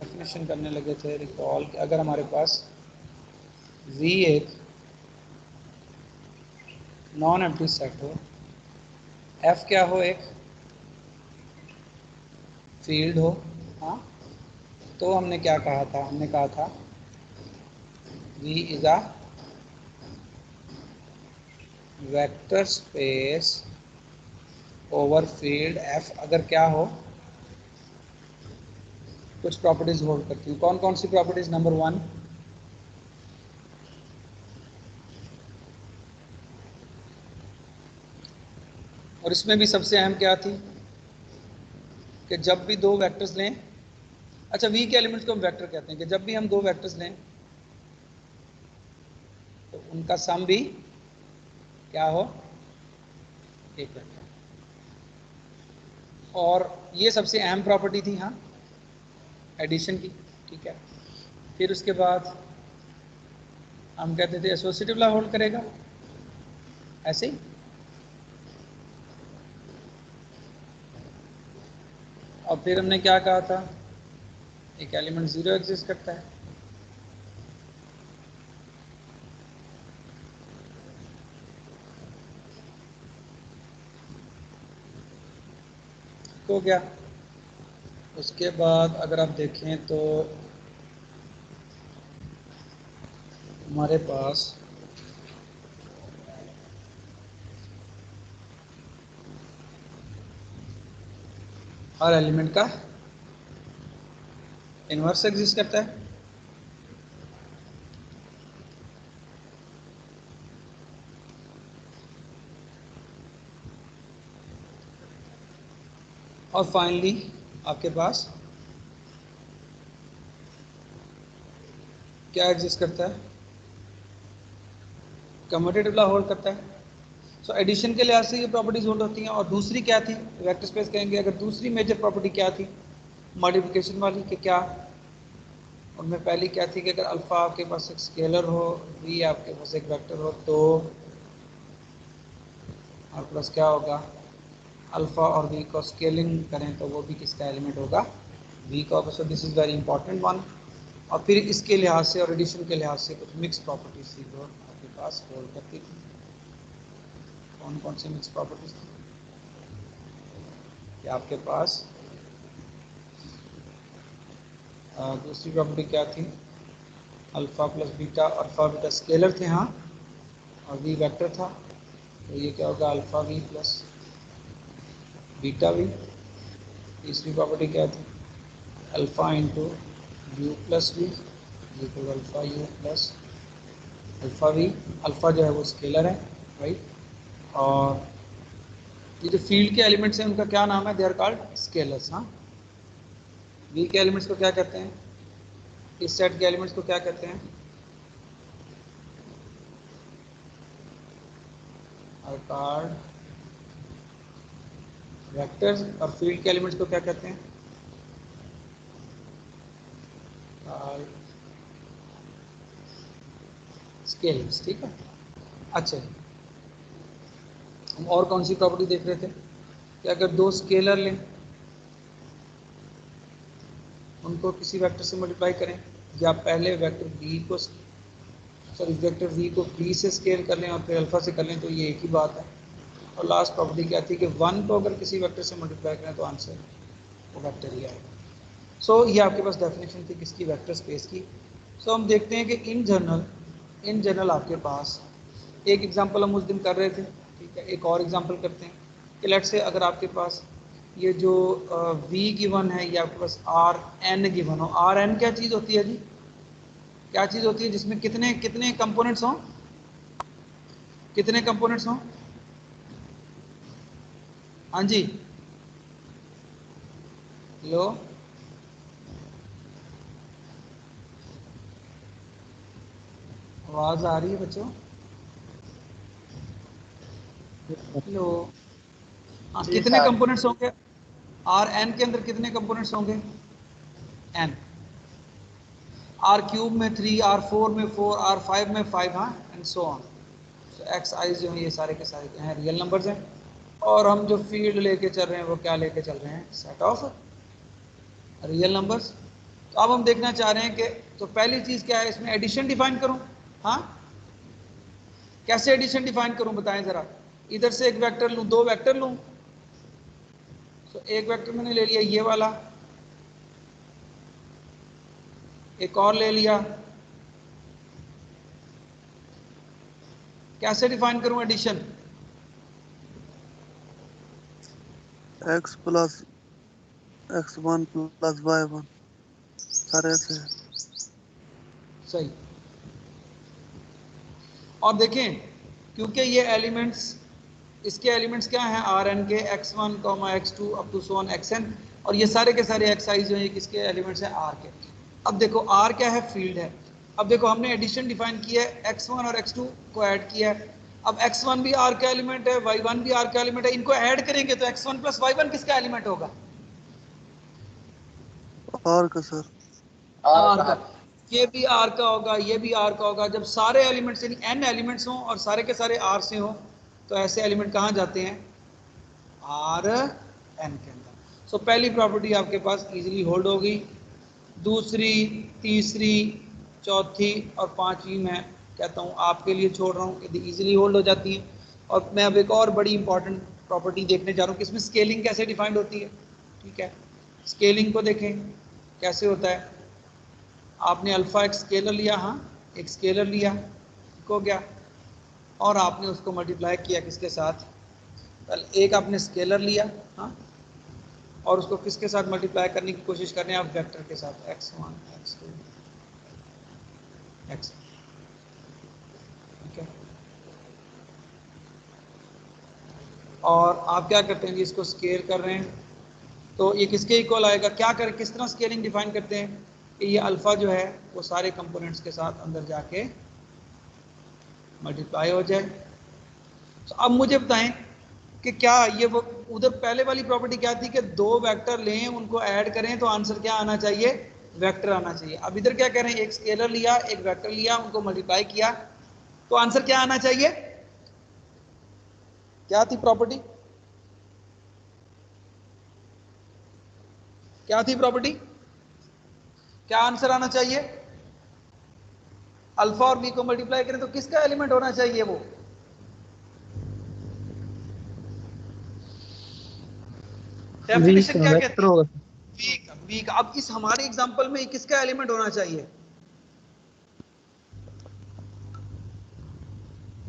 Definition करने लगे थे रिकॉल कि अगर हमारे पास V एक नॉन एम्प्टी सेट हो, F क्या हो, एक फील्ड हो, हाँ, तो हमने क्या कहा था, हमने कहा था V is a vector space over field F अगर क्या हो, कुछ प्रॉपर्टीज होल्ड करती हैं। कौन कौन सी प्रॉपर्टीज? नंबर 1, और इसमें भी सबसे अहम क्या थी कि जब भी दो वेक्टर्स लें, अच्छा V के एलिमेंट्स को हम वेक्टर कहते हैं, कि जब भी हम दो वेक्टर्स लें तो उनका सम भी क्या हो, एक वेक्टर। और ये सबसे अहम प्रॉपर्टी थी, हाँ, एडिशन की, ठीक है। फिर उसके बाद हम कहते थे एसोसिएटिव लॉ होल्ड करेगा, ऐसे ही। और फिर हमने क्या कहा था, एक एलिमेंट 0 एग्जिस्ट करता है, तो क्या उसके बाद अगर आप देखें तो हमारे पास हर एलिमेंट का इनवर्स एग्जिस्ट करता है, और फाइनली आपके पास क्या एग्जिस्ट करता है, कम्यूटेटिव लॉ होल्ड करता है। सो एडिशन के लिहाज से ये प्रॉपर्टीज होल्ड होती हैं। और दूसरी क्या थी, वेक्टर स्पेस कहेंगे अगर, दूसरी मेजर प्रॉपर्टी क्या थी मॉडिफिकेशन वाली, कि क्या उनमें पहली क्या थी कि अगर अल्फा आपके पास एक स्केलर हो, V आपके पास एक वेक्टर हो, तो और प्लस क्या होगा, अल्फा और V को स्केलिंग करें तो वो भी किसका एलिमेंट होगा, V का होगा। So this is very important one. और फिर इसके लिहाज से और एडिशन के लिहाज से कुछ मिक्स प्रॉपर्टीज थी जो आपके पास होल्ड करती थी। कौन कौन सी मिक्स प्रॉपर्टीज थी कि आपके पास दूसरी प्रॉपर्टी क्या थी, alpha plus beta, alpha beta scalar थे, हाँ, और V वेक्टर था, तो ये क्या होगा, alpha V plus beta V। तीसरी प्रॉपर्टी क्या थी, alpha into U plus V equal alpha U plus alpha V। Alpha जो है वो स्केलर है, राइट। और ये जो फील्ड के एलिमेंट्स हैं उनका क्या नाम है, दे आर कॉल्ड स्केलर्स, हाँ। V के एलिमेंट्स को क्या कहते हैं, इस सेट के एलिमेंट्स को क्या कहते हैं, आर कॉल्ड वेक्टर्स। और फील्ड के एलिमेंट्स को क्या कहते हैं, स्केलर्स, ठीक है। अच्छा, हम और कौन सी प्रॉपर्टी देख रहे थे कि अगर दो स्केलर लें, उनको किसी वेक्टर से मल्टीप्लाई करें, या पहले वेक्टर वेक्टर V को B से स्केल कर लें और फिर अल्फा से कर लें, तो ये एक ही बात है। और लास्ट प्रॉपर्टी क्या थी कि 1 को अगर किसी वेक्टर से मल्टीप्लाई करें तो आंसर वो वेक्टर ही आएगा। सो ये आपके पास डेफिनेशन थी किसकी, वेक्टर स्पेस की। सो हम देखते हैं कि इन जनरल आपके पास एक एग्जांपल हम उस दिन कर रहे थे, ठीक है। एक और एग्जांपल करते हैं कि लेट्स से अगर आपके पास ये जो V गिवन है, ये आपके पास Rn गिवन हो। Rn क्या चीज़ होती है जी, क्या चीज़ होती है जिसमें कितने कितने कंपोनेंट्स हों, कितने कंपोनेंट्स हों, हाँ जी, हेलो, आवाज़ आ रही है बच्चों, हेलो, हाँ, कितने कंपोनेंट्स होंगे Rn के अंदर, कितने कंपोनेंट्स होंगे, n, R क्यूब में 3, R4 में 4, R5 में 5, हाँ, एंड सो ऑन। तो एक्स आई जो है ये सारे के सारे हैं रियल नंबर्स हैं। और हम जो फील्ड लेके चल रहे हैं वो क्या लेके चल रहे हैं, सेट ऑफ रियल नंबर्स। तो तो अब हम देखना चाह रहे हैं कि तो पहली चीज क्या है, इसमें एडिशन डिफाइन करूं। हाँ, कैसे एडिशन डिफाइन करूं बताएं जरा। इधर से एक वेक्टर लूं, दो वेक्टर लूं, तो एक वेक्टर मैंने ले लिया ये वाला, एक और ले लिया। कैसे डिफाइन करूं addition? x plus x1 plus y1 सारे ऐसे है। सही। और देखें, क्योंकि ये एलिमेंट्स, इसके एलिमेंट्स क्या हैं, are N K, x1, x2 up to so on xn, और ये सारे के सारे xi जो है किसके एलिमेंट्स हैं, आर के। अब देखो आर क्या है, फील्ड है। अब देखो हमने एडिशन डिफाइन किया है, x1 और x2 को ऐड किया है। अब x1 भी आर का एलिमेंट है, y1 भी आर का एलिमेंट है, इनको ऐड करेंगे तो x1 प्लस y1 किसका एलिमेंट होगा? और का सर आर का। ये भी आर का होगा, ये भी आर का होगा। जब सारे एलिमेंट्स यानी n एलिमेंट्स हों और सारे के सारे आर से हों, तो ऐसे एलिमेंट कहाँ जाते हैं, आर एन के अंदर। सो पहली प्रॉपर्टी आपके पास इजीली होल्ड हो गई। दूसरी, तीसरी, चौथी और पांचवी मैं कहता हूँ आपके लिए छोड़ रहा हूँ, यदि इजीली होल्ड हो जाती है। और मैं अब एक और बड़ी इंपॉर्टेंट प्रॉपर्टी देखने जा रहा हूँ कि इसमें स्केलिंग कैसे डिफाइंड होती है। ठीक है, स्केलिंग को देखें कैसे होता है। आपने अल्फा एक स्केलर लिया, हाँ एक स्केलर लिया, हो गया, और आपने उसको मल्टीप्लाई किया किसके साथ, एक आपने स्केलर लिया, हाँ, और उसको किसके साथ मल्टीप्लाई करने की कोशिश कर रहे हैं आप, वेक्टर के साथ, x1 x2 x। ठीक है, और आप क्या करते हैं जी, इसको स्केल कर रहे हैं, तो ये किसके इक्वल आएगा, क्या कर, किस तरह स्केलिंग डिफाइन करते हैं कि ये अल्फा जो है वो सारे कंपोनेंट्स के साथ अंदर जाके मल्टीप्लाई हो जाए। तो अब मुझे बताएं कि क्या ये वो उधर पहले वाली प्रॉपर्टी क्या थी कि दो वेक्टर लें, उनको ऐड करें तो आंसर क्या आना चाहिए, वेक्टर आना चाहिए। अब इधर क्या करें, एक स्केलर लिया, एक वेक्टर लिया, उनको मल्टीप्लाई किया, तो आंसर क्या आना चाहिए। क्या थी प्रॉपर्टी, क्या थी प्रॉपर्टी, क्या आंसर आना चाहिए, अल्फा और बी को मल्टीप्लाई करें तो किसका एलिमेंट होना चाहिए वो, वी डेफिनेशन का क्या कहती वेक्टर है, होगा। बी का, बी का। अब इस हमारे एग्जांपल में किसका एलिमेंट होना चाहिए,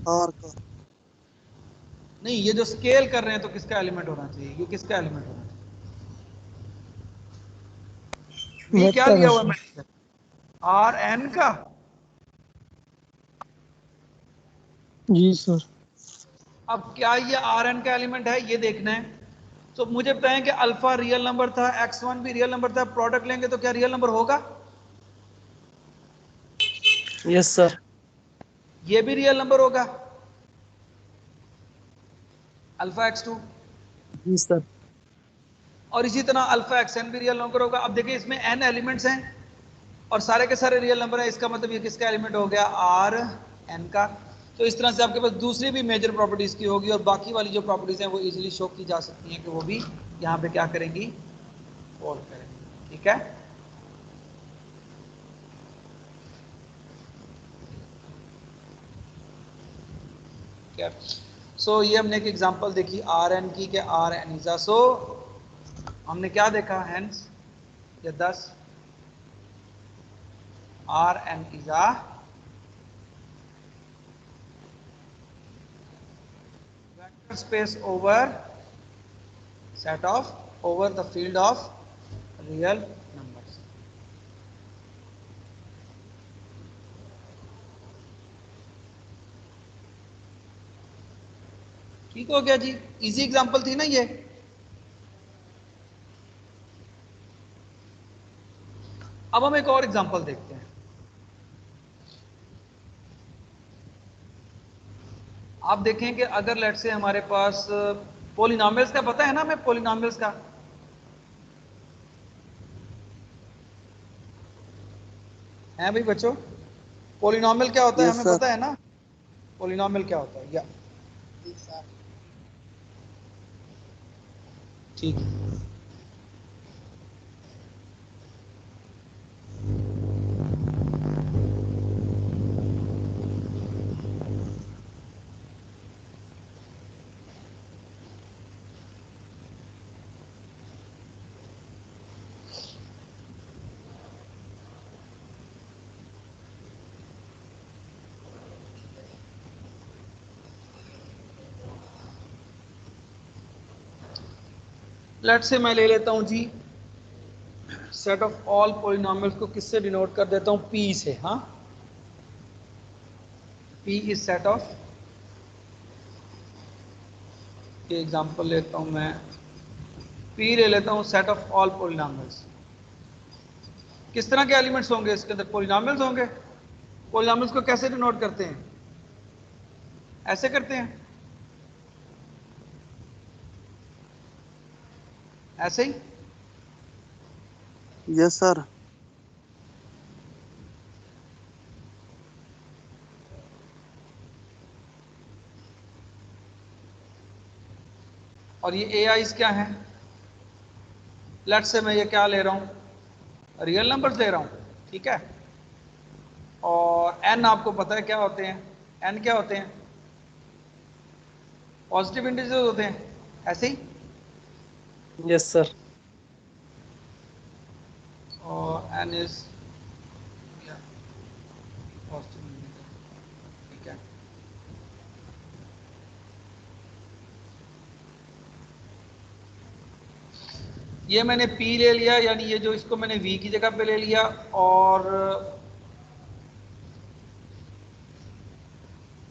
और का नहीं ये जो स्केल कर रहे हैं तो किसका एलिमेंट होना चाहिए, ये किसका एलिमेंट होना चाहिए, वी क्या वेक्टर लिया है हुआ सर। मैंने, आर एन का। जी सर। अब क्या ये आर एन का एलिमेंट है, ये देखना है। तो मुझे बताएं कि अल्फा रियल नंबर था, x1 भी रियल नंबर था, प्रोडक्ट लेंगे तो क्या रियल नंबर होगा, यस सर। ये भी रियल नंबर होगा, अल्फा x2, जी सर। और इसी तरह अल्फा xn भी रियल नंबर होगा। अब देखिए इसमें n एलिमेंट्स हैं और सारे के सारे रियल नंबर है, इसका मतलब ये किसका एलिमेंट हो गया, आर एन का। तो इस तरह से आपके पास दूसरी भी मेजर प्रॉपर्टीज की होगी, और बाकी वाली जो प्रॉपर्टीज हैं वो इजीली शो की जा सकती हैं कि वो भी यहाँ पे क्या करेंगी, होल्ड करेंगी। ठीक है, क्या सो ये हमने एक एग्जांपल देखी आर एन की, कि आर एन इज सो हमने क्या देखा, हेंस या 10 R N is a vector space over set of over the field of real numbers। ठीक हो गया जी, इजी एग्जांपल थी ना ये। अब हम एक और एग्जांपल देखते हैं। आप देखें कि अगर लेट से हमारे पास पोलिनोमियल्स का, पता है ना हमें पोलिनोमियल्स का, है भाई बच्चों, पोलिनोमियल क्या होता है यस हमें सर पता है ना, पोलिनोमियल क्या होता है, या ठीक है। लेट से मैं ले लेता हूं जी सेट ऑफ ऑल पॉलिनॉमियल्स को किससे डिनोट कर देता हूं, पी से। हाँ, पी इज सेट ऑफ, ये एग्जांपल लेता हूं मैं, पी ले लेता हूं सेट ऑफ ऑल पॉलिनॉमियल्स। किस तरह के एलिमेंट्स होंगे इसके अंदर, पॉलिनॉमियल्स होंगे। पॉलिनॉमियल्स को कैसे डिनोट करते हैं, ऐसे करते हैं, ऐसे ही। Yes sir. और ये ए आईज क्या है, लेट से मैं ये क्या ले रहा हूं, रियल नंबर्स ले रहा हूं, ठीक है। और एन आपको पता है क्या होते हैं, एन क्या होते हैं, पॉजिटिव इंटीजर्स होते हैं, ऐसे ही। Yes sir. और एन इज पॉजिटिव इंटीजर, ठीक है। ये मैंने P ले लिया, यानी ये जो इसको मैंने V की जगह पे ले लिया, और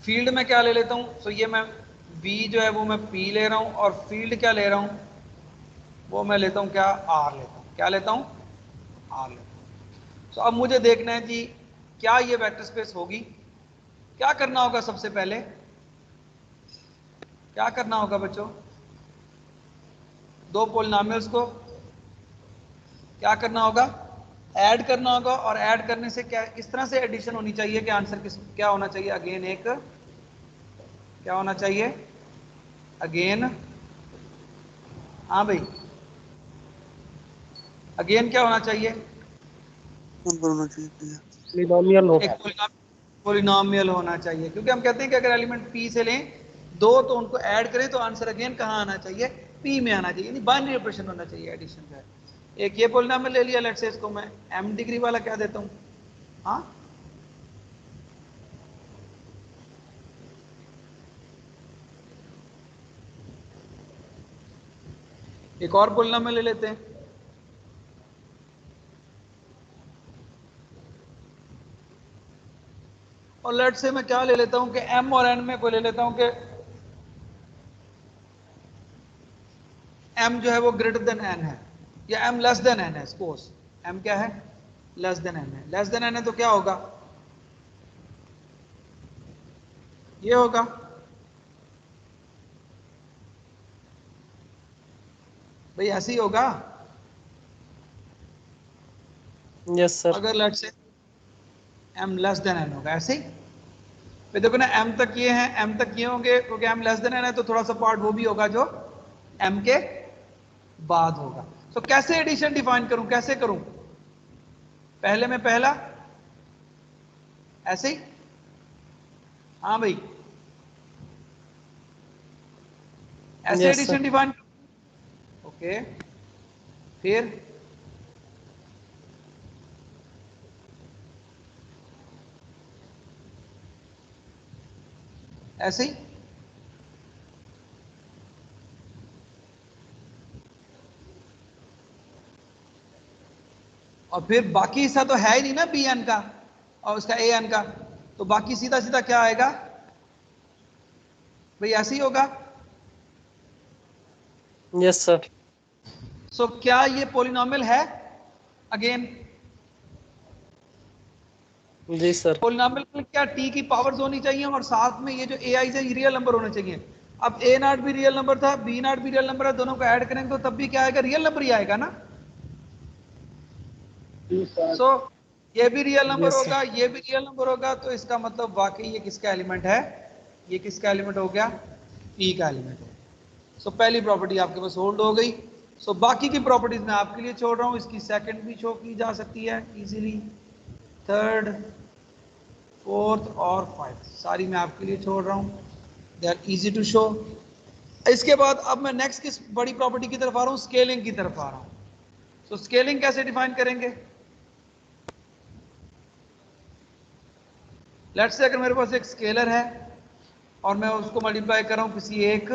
फील्ड में क्या ले लेता हूं, तो ये मैं V जो है वो मैं P ले रहा हूं, और फील्ड क्या ले रहा हूं, वो मैं लेता हूं क्या, R लेता हूं, क्या लेता हूं, R लेता हूं। तो अब मुझे देखना है कि क्या ये वेक्टर स्पेस होगी। क्या करना होगा, सबसे पहले क्या करना होगा बच्चों, दो पॉलिनॉमियल्स को क्या करना होगा, ऐड करना होगा। और ऐड करने से क्या, इस तरह से एडिशन होनी चाहिए कि आंसर किस क्या होना चाहिए, अगेन एक क्या होना चाहिए, अगेन, हाँ भाई, अगेन क्या होना चाहिए, नंबर होना चाहिए। पॉलिनॉमियल हो। एक पॉलिनॉमियल होना चाहिए। क्योंकि हम कहते हैं कि अगर एलिमेंट P से लें दो, तो उनको ऐड करें तो आंसर अगेन कहाँ आना चाहिए, P में आना चाहिए, यानी बाइनरी ऑपरेशन होना चाहिए एडिशन का। एक ये पॉलिनॉमियल ले लिया, लेट्स से इसको मैं m डिग्री वाला क्या देता हूँ, हाँ, एक और पॉलिनॉमियल ले लेते हैं, और लेट से मैं क्या ले लेता हूं कि m और n में को ले लेता हूं कि m जो है वो ग्रेटर देन n है, या m लेस देन n है। सपोज m क्या है, लेस देन n है। लेस देन n है तो क्या होगा, ये होगा। भाई ऐसे ही होगा यस सर। अगर लेट से m लेस देन n होगा, ऐसे ही। फिर देखो ना, m तक ये है, m तक ये होंगे, क्योंकि m लेस देन n है तो थोड़ा सा पार्ट वो भी होगा जो m के बाद होगा। तो कैसे एडिशन डिफाइन करूं, कैसे करूं, पहले में पहला, ऐसे ही, हाँ भाई, ऐसे yes addition sir. Define, okay. फिर ऐसे ही, और फिर बाकी हिस्सा तो है ही नहीं ना बी एन का और उसका ए एन का, तो बाकी सीधा सीधा क्या आएगा भाई, ऐसे ही होगा। Yes sir. सो क्या ये पॉलिनॉमियल है, अगेन जी सर। पॉलिनॉमियल में क्या टी की पावर्स होनी चाहिए, और साथ में ये जो ए आई है ये रियल नंबर होने चाहिए। अब ए नॉट भी रियल नंबर था, बी नॉट भी रियल नंबर है, दोनों को ऐड करेंगे तो तब भी क्या आएगा, रियल नंबर ही आएगा ना। सो ये भी रियल नंबर यस सर। होगा, ये भी रियल नंबर होगा, तो इसका मतलब वाकई ये किसका एलिमेंट है, ये किसका एलिमेंट हो गया, पी का एलिमेंट हो गया। सो पहली प्रॉपर्टी आपके पास होल्ड हो गई। सो बाकी की प्रॉपर्टीज मैं आपके लिए छोड़ रहा हूं, इसकी सेकंड भी शो की जा सकती है इजीली, थर्ड, फोर्थ और फाइव सारी मैं आपके लिए छोड़ रहा हूं, they are easy to show. इसके बाद अब मैं नेक्स्ट किस बड़ी प्रॉपर्टी की तरफ आ रहा हूं, स्केलिंग की तरफ आ रहा हूं। सो स्केलिंग कैसे डिफाइन करेंगे, लेट्स से अगर मेरे पास एक स्केलर है और मैं उसको मल्टीप्लाई कर रहा हूं किसी एक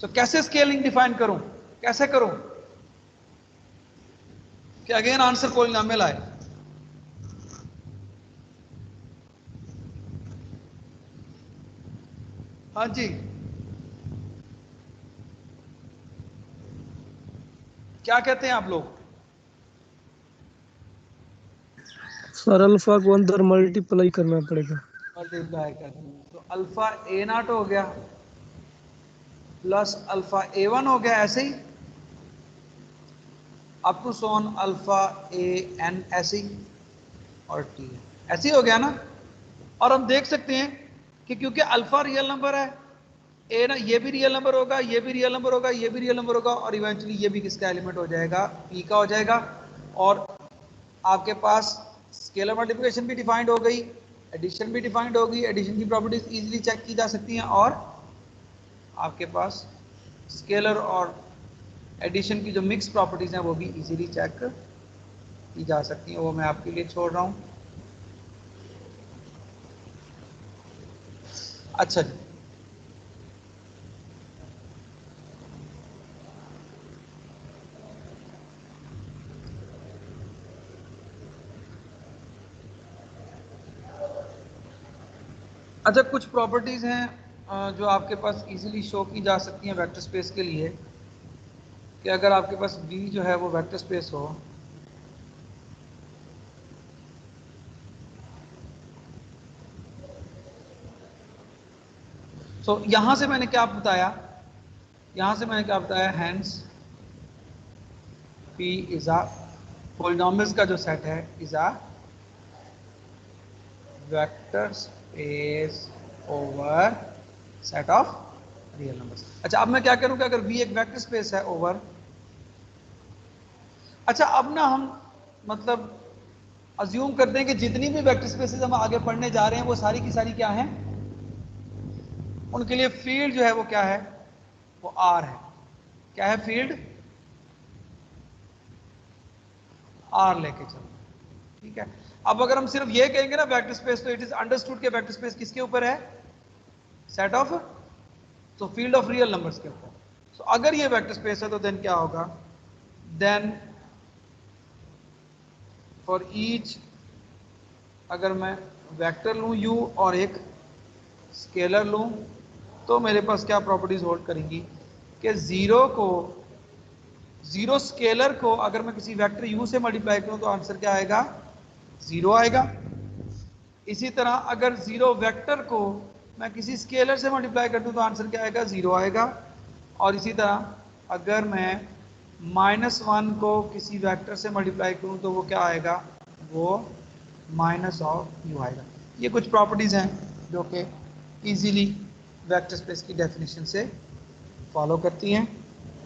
तो कैसे स्केलिंग डिफाइन करूं, कैसे करूं कि अगेन आंसर पॉलिनोमियल आए? हाँ जी, क्या कहते हैं आप लोग? सर अल्फा को अंदर मल्टीप्लाई करना पड़ेगा। मल्टीप्लाई करना, तो अल्फा ए नॉट हो गया प्लस अल्फा ए वन हो गया, ऐसे ही अप टू सोन अल्फा ए एन, ऐसे ही और टी ऐसे ही हो गया ना। और हम देख सकते हैं कि क्योंकि अल्फा रियल नंबर है, ए ना, ये भी रियल नंबर होगा, ये भी रियल नंबर होगा, ये भी रियल नंबर होगा, और इवेंचुअली ये भी किसका एलिमेंट हो जाएगा, पी का हो जाएगा। और आपके पास स्केलर मल्टीप्लिकेशन भी डिफाइंड हो गई, एडिशन भी डिफाइंड हो गई, एडिशन की प्रॉपर्टीज इजीली चेक की जा सकती हैं, और आपके पास स्केलर और एडिशन की जो मिक्स प्रॉपर्टीज हैं वो भी इजीली चेक की जा सकती हैं, वो मैं आपके लिए छोड़ रहा हूँ। अच्छा जी, अच्छा कुछ प्रॉपर्टीज हैं जो आपके पास इजीली शो की जा सकती हैं वेक्टर स्पेस के लिए, कि अगर आपके पास V जो है वो वेक्टर स्पेस हो, सो यहां से मैंने क्या बताया, hence P is a polynomials का जो सेट है is a vector space over set of real numbers. अच्छा अब मैं क्या करूं कि अगर V एक वेक्टर स्पेस है ओवर, अच्छा अब ना हम मतलब अज्यूम करते हैं कि जितनी भी वेक्टर स्पेसेस हम आगे पढ़ने जा रहे हैं वो सारी की सारी क्या हैं, उनके लिए फील्ड जो है वो क्या है, वो आर है। क्या है फील्ड? आर लेके चलो, ठीक है। अब अगर हम सिर्फ ये कहेंगे ना वेक्टर स्पेस, तो इट इज अंडरस्टूड के वेक्टर स्पेस किसके ऊपर है, सेट ऑफ, तो फील्ड ऑफ रियल नंबर्स के ऊपर। तो अगर ये वेक्टर स्पेस है तो देन क्या होगा, देन फॉर ईच, अगर मैं वेक्टर लूं u और एक स्केलर लूं, तो मेरे पास क्या प्रॉपर्टीज होल्ड करेंगी कि जीरो स्केलर को अगर मैं किसी वेक्टर u से मल्टीप्लाई करूं तो आंसर क्या आएगा, जीरो आएगा। इसी तरह अगर जीरो वेक्टर को मैं किसी स्केलर से मल्टीप्लाई कर दूं तो आंसर क्या आएगा, जीरो आएगा। और इसी तरह अगर मैं -1 को किसी वेक्टर से मल्टीप्लाई करूं तो वो क्या आएगा, वो माइनस ऑफ यू आएगा। ये कुछ प्रॉपर्टीज हैं जो कि इजीली वेक्टर स्पेस की डेफिनेशन से फॉलो करती हैं,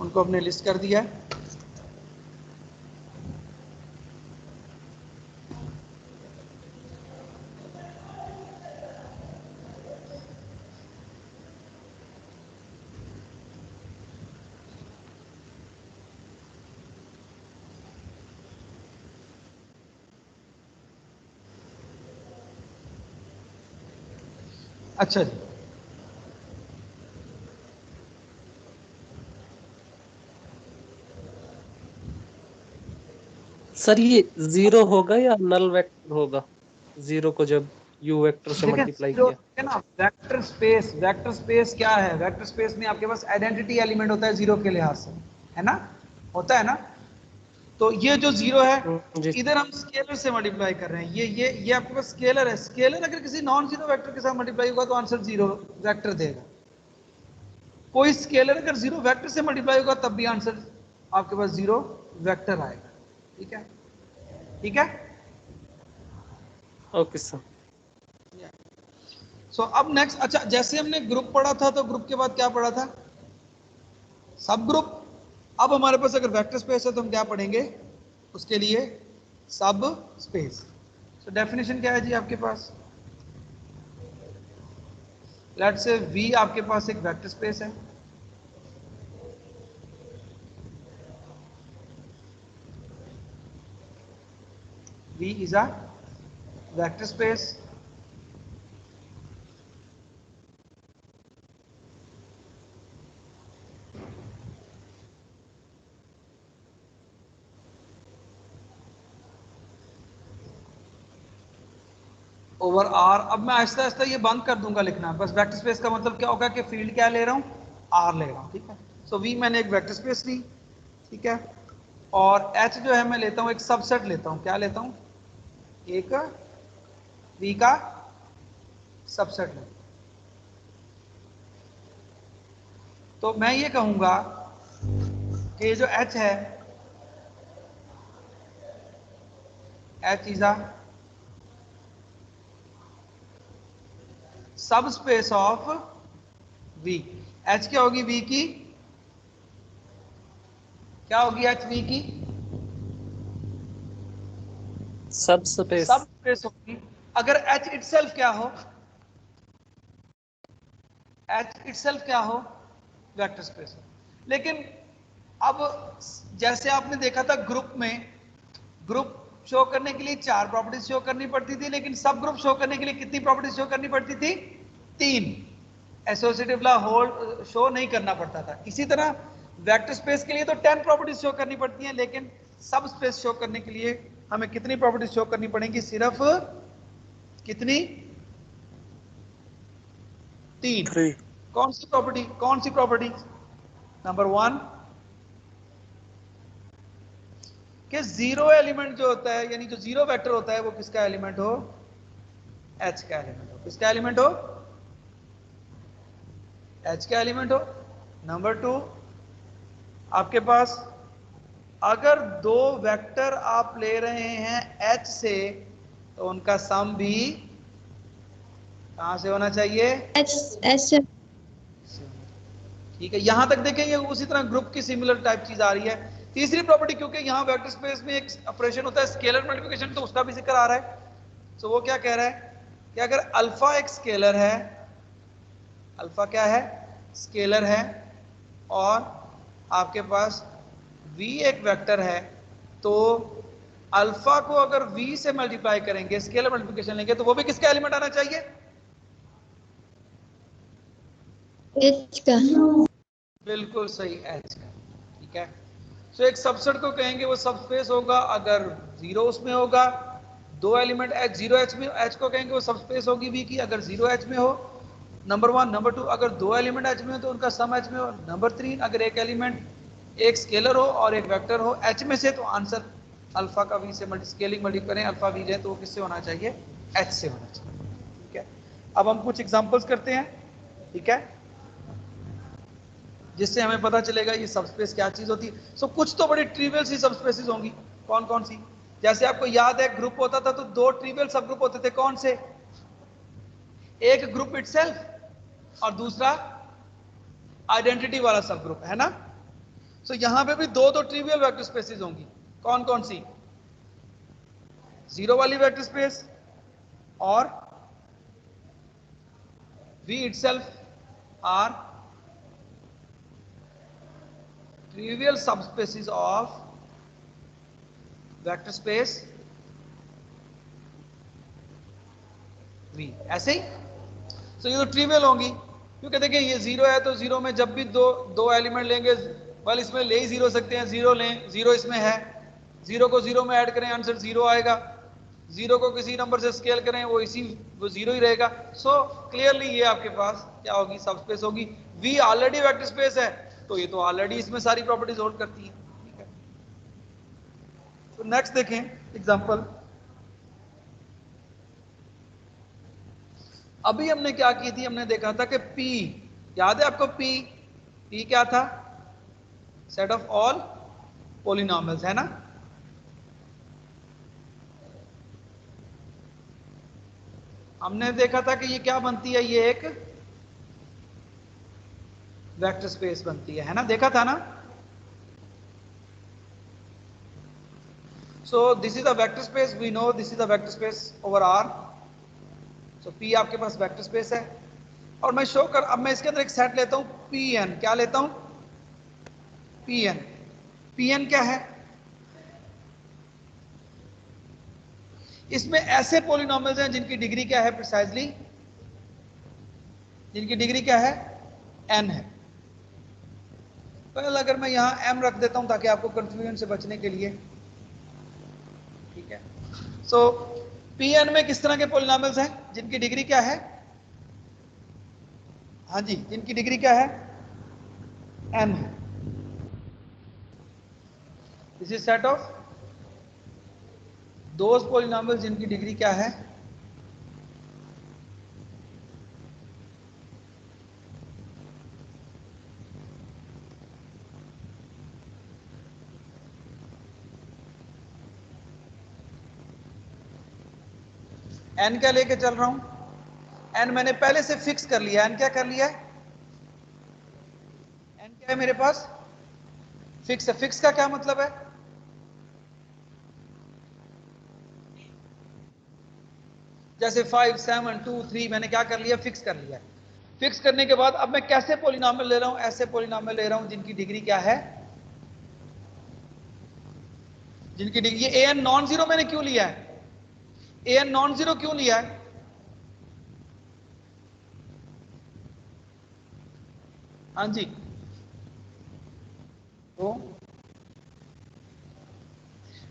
उनको हमने लिस्ट कर दिया है। अच्छा जी, सर ये जीरो होगा या नल वेक्टर होगा, जीरो को जब यू वेक्टर से देखिए मल्टीप्लाई जीरो किया? है ना, वेक्टर स्पेस क्या है, वेक्टर स्पेस में आपके पास आइडेंटिटी एलिमेंट होता है जीरो के लिहाज से, है ना, होता है ना। तो ये जो जीरो है, जी इधर हम स्केलर से मल्टीप्लाई कर रहे हैं, ये आपके पास स्केलर है, स्केलर अगर किसी नॉन जीरो वेक्टर के साथ मल्टीप्लाई होगा तो आंसर जीरो वेक्टर देगा। कोई स्केलर अगर जीरो वेक्टर से मल्टीप्लाई होगा तब भी आंसर आपके पास जीरो वेक्टर आएगा। ठीक है, ठीक है। Okay sir. सो अब नेक्स्ट, अच्छा जैसे हमने ग्रुप पढ़ा था तो ग्रुप के बाद क्या पढ़ा था, सब ग्रुप। अब हमारे पास अगर वेक्टर स्पेस है तो हम क्या पढ़ेंगे उसके लिए, सब स्पेस। सो डेफिनेशन क्या है जी आपके पास, लेट्स से V आपके पास एक वेक्टर स्पेस है, V is a vector space over R. अब मैं आहिस्ता आहिस्ता ये बंद कर दूंगा लिखना, बस वेक्टर स्पेस का मतलब क्या होगा कि फील्ड क्या ले रहा हूँ, आर ले रहा हूँ, ठीक है। सो वी मैंने एक वेक्टर स्पेस ली, ठीक है, और एच जो है मैं लेता हूँ एक सबसेट लेता हूँ, क्या लेता हूँ, एक वी का सबसेट लेता हूँ। तो मैं ये कहूंगा कि जो एच है, एच इज अ सब स्पेस ऑफ वी। एच क्या होगी वी की, क्या होगी एच वी की, सब स्पेस। सब स्पेस होगी। अगर एच इटसेल्फ क्या हो, एच इटसेल्फ क्या हो, वेक्टर स्पेस हो। लेकिन अब जैसे आपने देखा था ग्रुप में, ग्रुप शो करने के लिए 4 प्रॉपर्टीज शो करनी पड़ती थी, लेकिन सब ग्रुप शो करने के लिए कितनी प्रॉपर्टीज शो करनी पड़ती थी, 3। एसोसिएटिव लॉ होल्ड शो नहीं करना पड़ता था। इसी तरह वेक्टर स्पेस के लिए तो 10 प्रॉपर्टीज शो करनी पड़ती हैं, लेकिन सब स्पेस शो करने के लिए हमें कितनी प्रॉपर्टीज शो करनी पड़ेंगी, सिर्फ कितनी, 3। 3। कौन सी प्रॉपर्टी, कौन सी प्रॉपर्टी, नंबर 1 कि जीरो एलिमेंट जो होता है, यानी जो जीरो वेक्टर होता है वो किसका एलिमेंट हो, एच का एलिमेंट हो। किसका एलिमेंट हो, एच का एलिमेंट हो। नंबर 2, आपके पास अगर 2 वेक्टर आप ले रहे हैं एच से, तो उनका सम भी कहां से होना चाहिए, एच से। ठीक है। यहां तक देखेंगे उसी तरह ग्रुप की सिमिलर टाइप चीज आ रही है। तीसरी प्रॉपर्टी, क्योंकि यहां वेक्टर स्पेस में एक ऑपरेशन होता है स्केलर मल्टीप्लिकेशन, तो उसका भी जिक्र आ रहा है। तो वो क्या कह रहा है कि अगर अल्फा एक स्केलर है, अल्फा क्या है, स्केलर है, और आपके पास v एक वेक्टर है, तो अल्फा को अगर v से मल्टीप्लाई करेंगे, स्केलर मल्टीप्लिकेशन लेंगे, तो वो भी किसका एलिमेंट आना चाहिए, एच का। बिल्कुल सही, एच का, ठीक है। तो एक सबसेट को कहेंगे वो सबस्पेस होगा अगर 0 उसमें होगा, 2 एलिमेंट एच 0 एच में, एच को कहेंगे वो सबस्पेस होगी v की अगर 0 एच में हो। नंबर 1। नंबर 2, अगर 2 एलिमेंट एच में हो तो उनका सम एच में हो। नंबर 3, अगर एक एलिमेंट एक स्केलर हो और एक वेक्टर हो एच में से, तो आंसर अल्फा का v से स्केलिंग मल्टी करें, अल्फा v लें, तो वो किससे होना चाहिए, एच से होना चाहिए, ठीक है। अब हम कुछ एग्जांपल्स करते हैं, ठीक है, जिससे हमें पता चलेगा ये सबस्पेस क्या चीज होती है। सो कुछ तो बड़ी ट्रिवियल सी सबस्पेसेस होंगी, कौन कौन सी, जैसे आपको याद है ग्रुप होता था तो 2 ट्रिवियल सब ग्रुप होते थे, कौन से, एक ग्रुप इटसेल्फ और दूसरा आइडेंटिटी वाला सब ग्रुप, है ना। सो यहां पे भी 2 ट्रिवियल वेक्टर स्पेसेस होंगी, कौन कौन सी, 0 वाली वेक्टर स्पेस और v itself are trivial subspecies of vector space v, ऐसे ही। तो ये तो ट्रिवियल होंगी, क्योंकि देखिए ये 0 है तो 0 में जब भी दो एलिमेंट लेंगे, वाल इसमें ले ही 0 सकते हैं, 0 लें, 0 इसमें है, 0 को 0 में ऐड करें आंसर 0 आएगा, 0 को किसी नंबर से स्केल करें वो 0 ही रहेगा। सो क्लियरली ये आपके पास क्या होगी, सबस्पेस होगी। v ऑलरेडी वेक्टर स्पेस है, तो ये तो ऑलरेडी इसमें सारी प्रॉपर्टीज होल्ड करती है, ठीक है। तो नेक्स्ट देखें एग्जांपल। अभी हमने क्या की थी, हमने देखा था कि P, याद है आपको P क्या था, सेट ऑफ ऑल पॉलिनॉमियल्स, है ना। हमने देखा था कि ये क्या बनती है, ये एक वेक्टर स्पेस बनती है ना, देखा था ना। So this is a vector space, we know this is a vector space over R। So P आपके पास वेक्टर स्पेस है, और मैं शो कर, अब मैं इसके अंदर एक सेट लेता हूं Pn, क्या लेता हूं, Pn। Pn क्या है, इसमें ऐसे पॉलिनॉमियल्स हैं जिनकी डिग्री क्या है, प्रिसाइजली जिनकी डिग्री क्या है, n है। पहले अगर मैं यहां m रख देता हूं ताकि आपको कंफ्यूजन से बचने के लिए, ठीक है। सो Pn में किस तरह के पॉलिनॉमियल्स हैं जिनकी डिग्री क्या है? हाँ जी, जिनकी डिग्री क्या है? n है। This is set of those polynomials जिनकी डिग्री क्या है? n क्या लेके चल रहा हूं? n मैंने पहले से फिक्स कर लिया। n क्या कर लिया है? n क्या है मेरे पास? फिक्स है। फिक्स का क्या मतलब है? जैसे 5, 7, 2, 3 मैंने क्या कर लिया? फिक्स कर लिया। फिक्स करने के बाद अब मैं कैसे पॉलिनॉमियल ले रहा हूं? ऐसे पॉलिनॉमियल ले रहा हूं जिनकी डिग्री क्या है? जिनकी डिग्री, ये an नॉन जीरो मैंने क्यों लिया है? an नॉन जीरो क्यों लिया है? हाँ जी, तो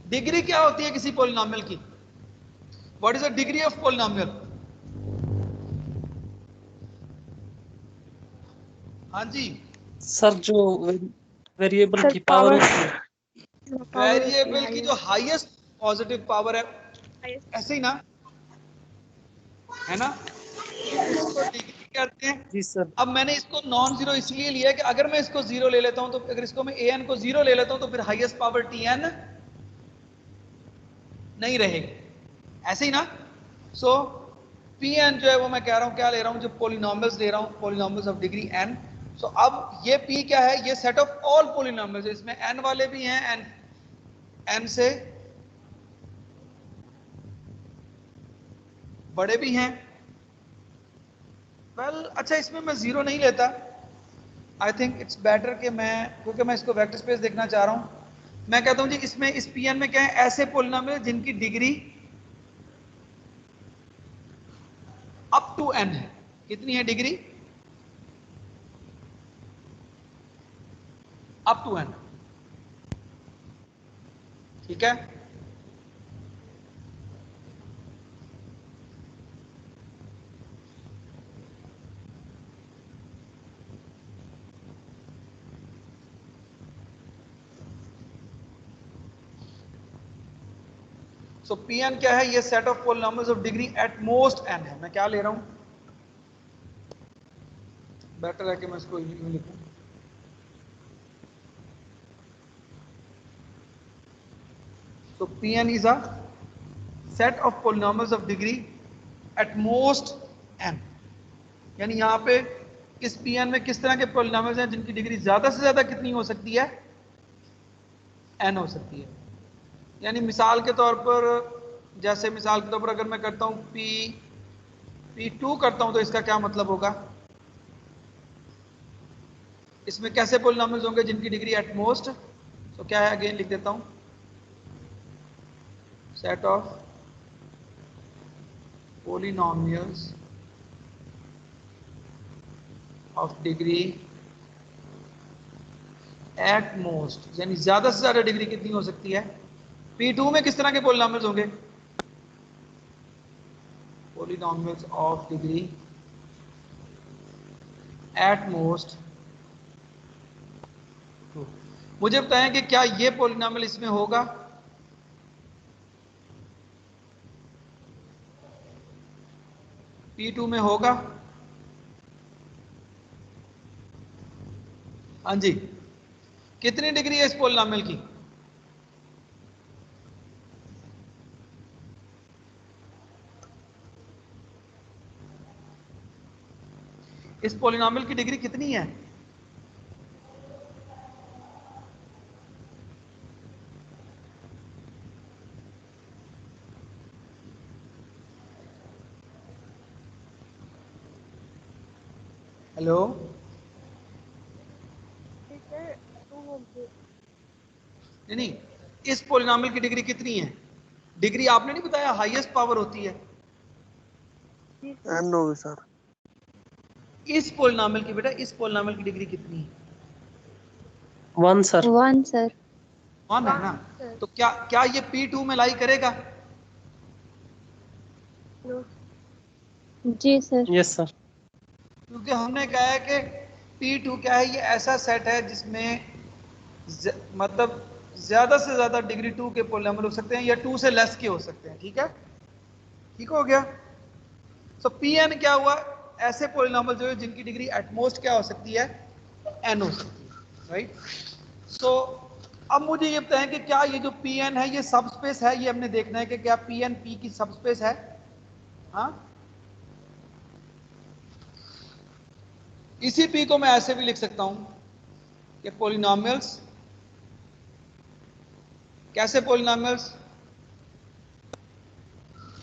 डिग्री क्या होती है किसी पॉलिनॉमियल की? What is the degree of polynomial? हाँ जी, सर जो वेरिएबल सर की पावर पावर होती है। वेरिएबल की जो हाईएस्ट पॉजिटिव पावर है, ऐसे ही ना, है ना, उसको डिग्री कहते हैं। जी सर। अब मैंने इसको नॉन जीरो इसलिए लिया कि अगर मैं इसको जीरो ले लेता हूं तो, अगर इसको मैं an को जीरो ले लेता हूं तो फिर हाईएस्ट पावर tn नहीं रहेगी, ऐसे ही ना। सो pn जो है वो मैं कह रहा हूं क्या ले रहा हूं? जो पॉलिनॉमियल्स ले रहा हूं, पॉलिनॉमियल्स ऑफ डिग्री n। सो अब ये p क्या है? ये सेट ऑफ ऑल पॉलिनॉमियल्स। इसमें n वाले भी हैं, n से बड़े भी हैं। वेल अच्छा, इसमें मैं जीरो नहीं लेता। आई थिंक इट्स बेटर कि मैं, क्योंकि मैं इसको वेक्टर स्पेस देखना चाह रहा हूं, मैं कहता हूं जी इसमें, इस pn में क्या है? ऐसे पॉलिनॉमियल जिनकी डिग्री अप टू n है। कितनी है डिग्री? Up to n। ठीक है, सो pn क्या है? ये set of polynomials of degree at most n है। मैं क्या ले रहा हूं? बेटर है कि मैं इसको यूं लिखूं। सो pn is a set of polynomials of degree at most n। यानी यहां पे इस pn में किस तरह के पॉलिनॉमियल्स हैं जिनकी डिग्री ज्यादा से ज्यादा कितनी हो सकती है? n हो सकती है। यानी मिसाल के तौर पर, जैसे मिसाल के तौर पर अगर मैं करता हूं p2 करता हूं तो इसका क्या मतलब होगा? इसमें कैसे पॉलिनॉमियल्स होंगे जिनकी डिग्री एट मोस्ट? तो क्या है? अगेन लिख देता हूं, set of polynomials of degree at most, यानी ज्यादा से ज्यादा डिग्री कितनी हो सकती है? p2 में किस तरह के पॉलिनॉमियल्स होंगे? Polynomials of degree at most. मुझे बताएं कि क्या ये पॉलिनॉमियल इसमें होगा? p2 में होगा? हाँ जी, कितनी डिग्री है इस पॉलिनॉमियल की? इस पॉलिनॉमियल की डिग्री कितनी है? हेलो, नहीं, इस पॉलिनॉमियल की डिग्री कितनी है? डिग्री आपने नहीं बताया, हाईएस्ट पावर होती है। n होगी सर। इस पॉलिनॉमियल की, बेटा इस पॉलिनॉमियल की डिग्री कितनी है? 1 सर। 1 सर। 1 है ना। तो क्या क्या ये p2 में लाई करेगा? जी सर। Yes sir. क्योंकि हमने कहा है कि P2 क्या है, ये ऐसा सेट है जिसमें मतलब ज्यादा से ज्यादा डिग्री 2 के पॉलिनॉमियल हो सकते हैं या 2 से लेस के हो सकते हैं। ठीक है, ठीक हो गया। सो Pn क्या हुआ, ऐसे पॉलिनॉमियल जो है जिनकी डिग्री एटमोस्ट क्या हो सकती है, n हो सकती है, राइट। सो अब मुझे ये बताएं कि क्या ये जो Pn है ये सबस्पेस है, ये हमने देखना है कि क्या Pn P की सबस्पेस है। हाँ, इसी P को मैं ऐसे भी लिख सकता हूं कि पॉलिनॉमियल्स, कैसे पॉलिनॉमियल्स,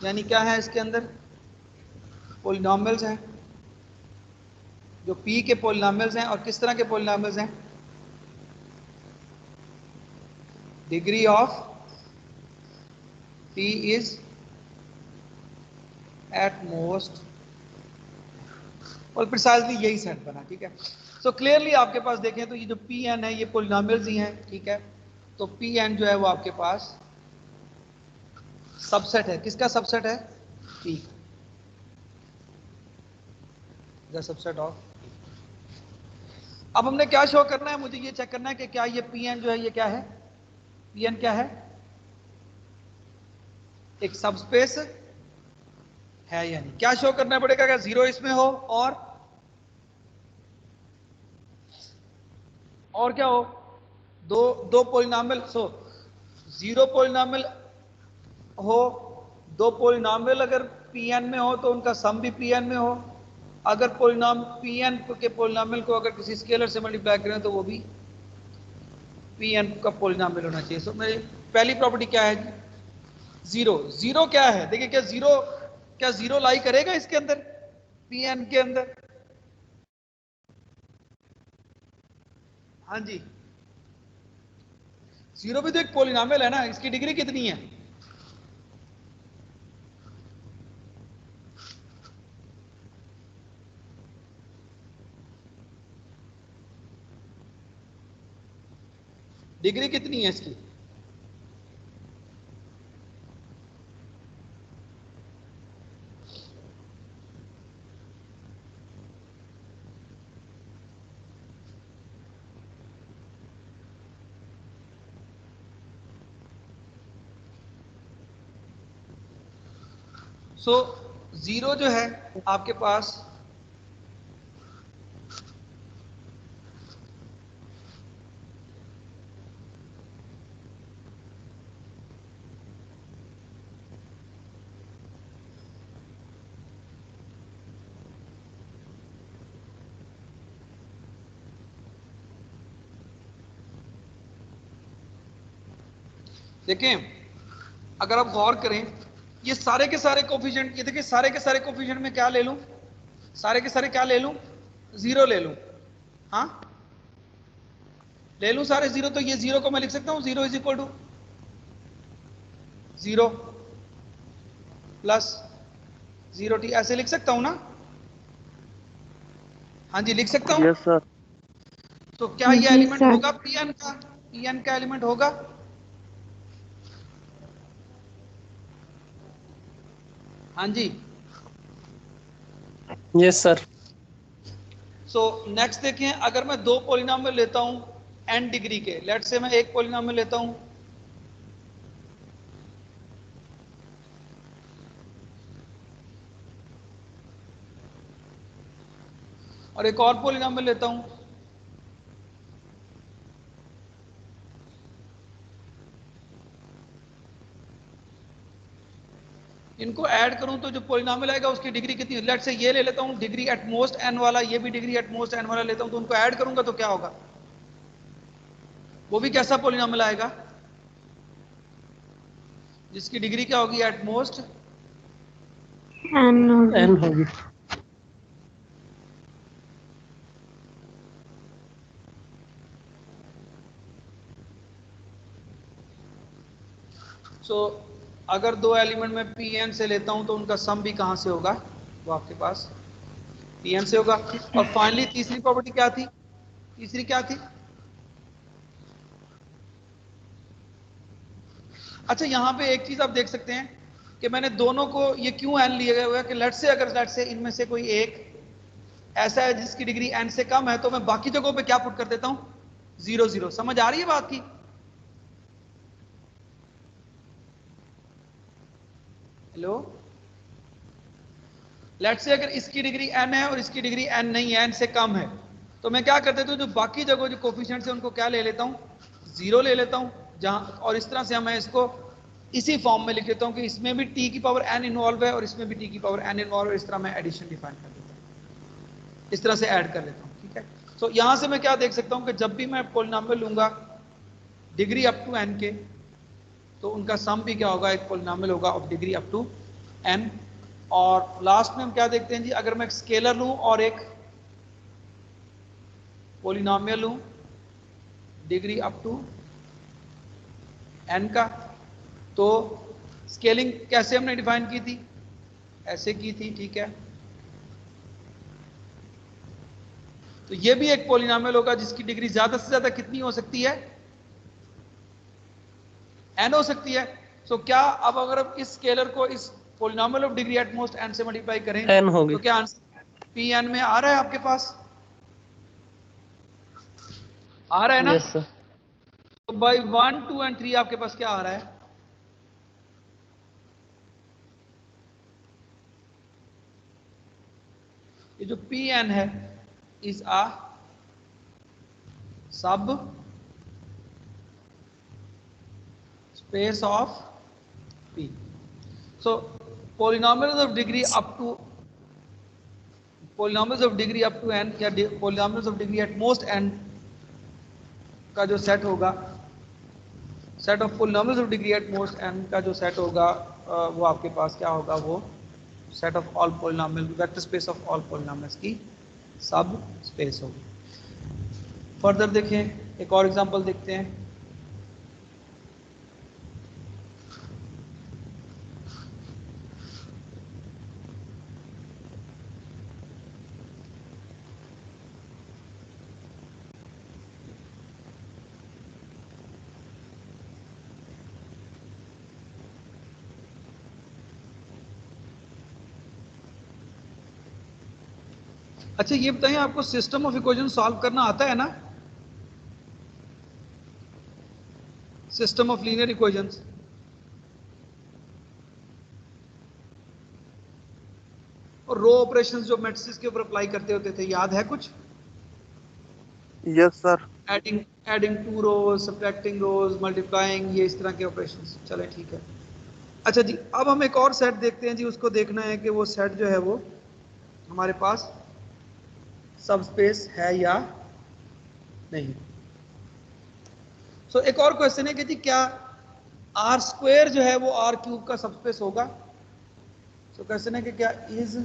यानी क्या है इसके अंदर पॉलिनॉमियल्स हैं जो P के पॉलिनॉमियल्स हैं, और किस तरह के पॉलिनॉमियल्स हैं, degree of P is at most, और प्रिसाइजली यही सेट बना। ठीक है, सो क्लियरली आपके पास देखें तो ये जो Pn है ये पॉलिनॉमियल्स ही हैं। ठीक है, तो Pn जो है वो आपके पास सबसेट है, किसका सबसेट है, P, द सबसेट ऑफ। अब हमने क्या शो करना है, मुझे ये चेक करना है कि क्या ये Pn जो है ये क्या है, Pn क्या है, एक सबस्पेस है या नहीं। क्या शो करना पड़ेगा, अगर 0 इसमें हो और क्या हो, दो पॉलिनॉमियल, सो 0 पॉलिनॉमियल हो, दो पॉलिनॉमियल अगर Pn में हो तो उनका सम भी Pn में हो। अगर Pn के पॉलिनॉमियल को अगर किसी स्केलर से मल्टीप्लाई करें तो वो भी Pn का पॉलिनॉमियल होना चाहिए। सो मेरी पहली प्रॉपर्टी क्या है, जीरो। जीरो क्या है, देखिए क्या जीरो लाई करेगा इसके अंदर, Pn के अंदर। हाँ जी, जीरो भी तो एक पॉलिनॉमियल है ना, इसकी डिग्री कितनी है, डिग्री कितनी है इसकी, सो जीरो जो है आपके पास देखें, अगर आप गौर करें ये सारे के सारे कोफिशिएंट, ये देखिए सारे के सारे कोफिशिएंट में क्या ले लूं, सारे के सारे क्या ले लूं, जीरो ले लूं। हाँ, ले लूं सारे जीरो, तो ये जीरो को मैं लिख सकता हूं, zero is equal to 0 plus 0t, ऐसे लिख सकता हूं ना। हाँ जी, लिख सकता हूं। Yes sir. तो क्या ये जी एलिमेंट सर। होगा Pn का एलिमेंट होगा, हाँ जी। Yes sir. सो नेक्स्ट देखें, अगर मैं दो पॉलिनॉमियल लेता हूं n डिग्री के, लेट्स से मैं एक पॉलिनॉमियल लेता हूं और एक और पॉलिनॉमियल लेता हूं, इनको ऐड करूं तो जो पॉलिनॉमियल आएगा उसकी डिग्री कितनी, लेट्स से ये ले लेता हूं डिग्री एट मोस्ट n वाला, ये भी डिग्री एट मोस्ट n वाला लेता हूं, तो उनको ऐड करूंगा तो क्या होगा, वो भी कैसा पॉलिनॉमियल आएगा, जिसकी डिग्री क्या होगी, एट मोस्ट एन होगी। एन होगी। सो अगर दो एलिमेंट में Pn से लेता हूं तो उनका सम भी कहां से होगा, वो आपके पास Pn से होगा। और फाइनली तीसरी प्रॉपर्टी क्या थी, तीसरी क्या थी, अच्छा यहां पे एक चीज आप देख सकते हैं कि मैंने दोनों को ये क्यों n लिया हुआ है कि लेट से इनमें से कोई एक ऐसा है जिसकी डिग्री n से कम है, तो मैं बाकी जगहों पे क्या पुट कर देता हूं, 0 0। समझ आ रही है बात की? हेलो, लेट से अगर इसकी डिग्री n है और इसकी डिग्री n नहीं है, n से कम है, तो मैं क्या कर देता हूं, जो बाकी जगह जो कोफिशिएंट्स है उनको क्या ले लेता हूं, 0 ले लेता हूं जहां, और इस तरह से मैं इसको इसी फॉर्म में लिख देता हूं कि इसमें भी t की पावर n इन्वॉल्व है और इसमें भी t की पावर n इन्वॉल्व है। इस तरह मैं एडिशन डिफाइन कर देता हूं, इस तरह से ऐड कर लेता हूं, ठीक है। तो यहां से मैं क्या देख सकता हूं कि जब भी मैं पॉलिनॉमियल लूंगा डिग्री अप टू n के, तो उनका सम भी क्या होगा, एक पॉलिनॉमियल होगा of degree up to n। और लास्ट में हम क्या देखते हैं जी, अगर मैं एक स्केलर लूं और एक पॉलिनॉमियल लूं डिग्री अप टू n का, तो स्केलिंग कैसे हमने डिफाइन की थी, ऐसे की थी, ठीक है। तो ये भी एक पॉलिनॉमियल होगा जिसकी डिग्री ज्यादा से ज्यादा कितनी हो सकती है, n हो सकती है। सो क्या अब अगर हम इस स्केलर को इस polynomial of degree at most n से मल्टीप्लाई करें n होगी। तो क्या आंसर Pn में आ रहा है आपके पास, आ रहा है ना? Yes sir. तो बाई 1 2 एंड 3 आपके पास क्या आ रहा है, ये जो Pn है इज आ सब space of P। So polynomials of degree up to n या polynomials of degree at most n का जो सेट होगा, set of polynomials of degree at most n का जो सेट होगा, वो आपके पास क्या होगा, वो set of all polynomials, vector space of all polynomials की सब स्पेस होगी। फर्दर देखें, एक और एग्जांपल देखते हैं। अच्छा ये बताइए, आपको सिस्टम ऑफ इक्वेशन सॉल्व करना आता है ना, सिस्टम ऑफ लीनियर इक्वेशंस? और रो ऑपरेशंस जो मैट्रिसेस के ऊपर अप्लाई करते होते थे, याद है कुछ? Yes sir. Adding to rows, subtracting rows, multiplying, ये इस तरह के ऑपरेशंस। चले ठीक है। अच्छा जी, अब हम एक और सेट देखते हैं जी, उसको देखना है कि वो सेट जो है वो हमारे पास सब स्पेस है या नहीं। सो एक और क्वेश्चन है कि जी क्या आर स्क्वायर जो है वो आर क्यूब का सब स्पेस होगा? सो क्वेश्चन है कि क्या इज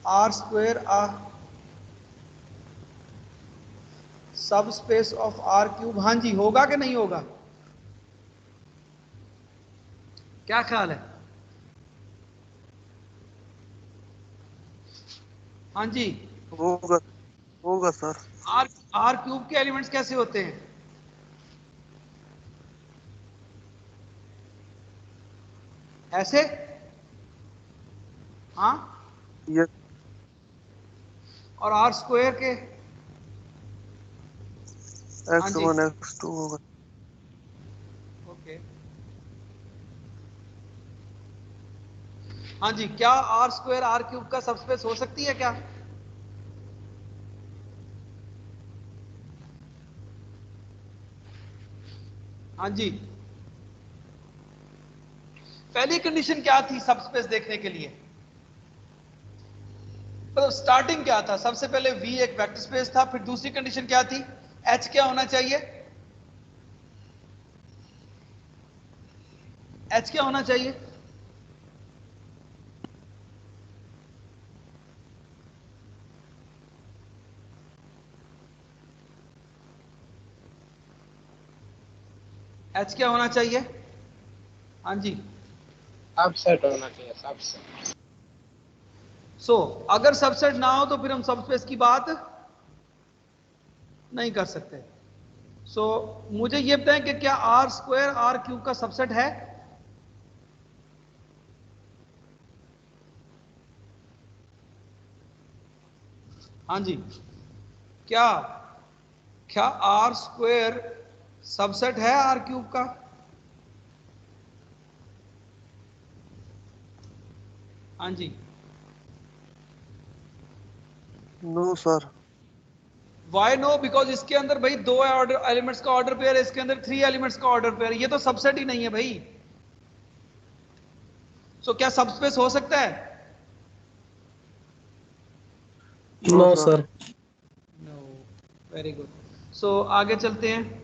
आर स्क्वायर आ सब स्पेस ऑफ आर क्यूब? हाँ जी, होगा कि नहीं होगा, क्या ख्याल है? हाँ जी, होगा होगा सर। आर आर क्यूब के एलिमेंट्स कैसे होते हैं, ऐसे? हाँ, यस। और आर स्क्वायर के? हाँ जी, x1 x2 होगा। ओके। हाँ जी, क्या आर स्क्वायर आर क्यूब का सबस्पेस हो सकती है क्या? हाँ जी, पहली कंडीशन क्या थी सबस्पेस देखने के लिए, मतलब स्टार्टिंग क्या था? सबसे पहले V एक वेक्टर स्पेस था, फिर दूसरी कंडीशन क्या थी, H क्या होना चाहिए, H क्या होना चाहिए? H क्या होना चाहिए? हाँ जी, सबसेट होना चाहिए, सबसेट। सो अगर सबसेट ना हो तो फिर हम सबस्पेस की बात नहीं कर सकते। मुझे ये बताएं कि क्या आर स्क्वायर आर क्यूब का सबसेट है? हाँ जी, क्या क्या आर स्क्वायर सबसेट है आर क्यूब का? हाँ जी, no sir. Why no? Because इसके अंदर भाई 2 ऑर्डर एलिमेंट्स का ऑर्डर पेयर है, इसके अंदर 3 एलिमेंट्स का ऑर्डर पेयर, ये तो सबसेट ही नहीं है भाई। सो क्या सबस्पेस हो सकता है? No sir. No. Very good. So आगे चलते हैं।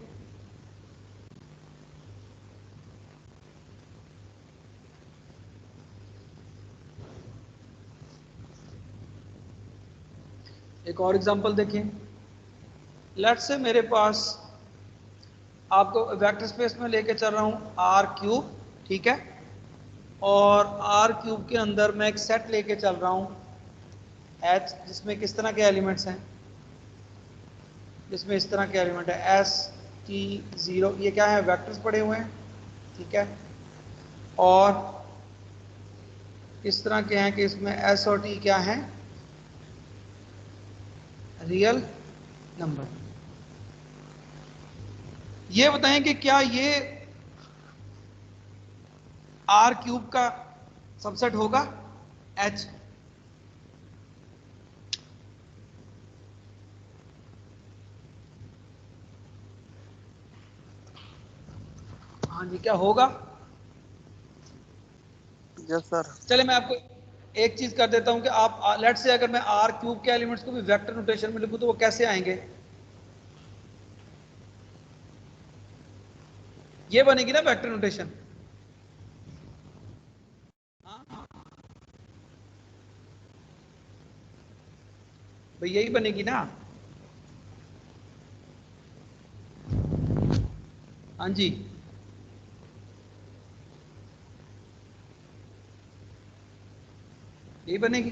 एक और एग्जांपल देखें। लेट्स से मेरे पास, आपको वेक्टर स्पेस में लेके चल रहा हूं आर क्यूब, ठीक है, और आर क्यूब के अंदर मैं एक सेट लेके चल रहा हूं एच, जिसमें किस तरह के एलिमेंट्स हैं? जिसमें इस तरह के एलिमेंट है एस टी 0, ये क्या है? वेक्टर्स पड़े हुए हैं, ठीक है, और इस तरह के हैं कि इसमें एस और टी क्या है? Real number. ये बताएं कि क्या ये आर क्यूब का सबसेट होगा एच? हाँ जी, क्या होगा? Yes sir. चले मैं आपको एक चीज कर देता हूं कि आप लेट से अगर मैं आर क्यूब के एलिमेंट्स को भी वेक्टर नोटेशन में लिखूं तो वो कैसे आएंगे? ये बनेगी ना वेक्टर नोटेशन। भाई यही बनेगी ना? हाँ जी, यही बनेगी।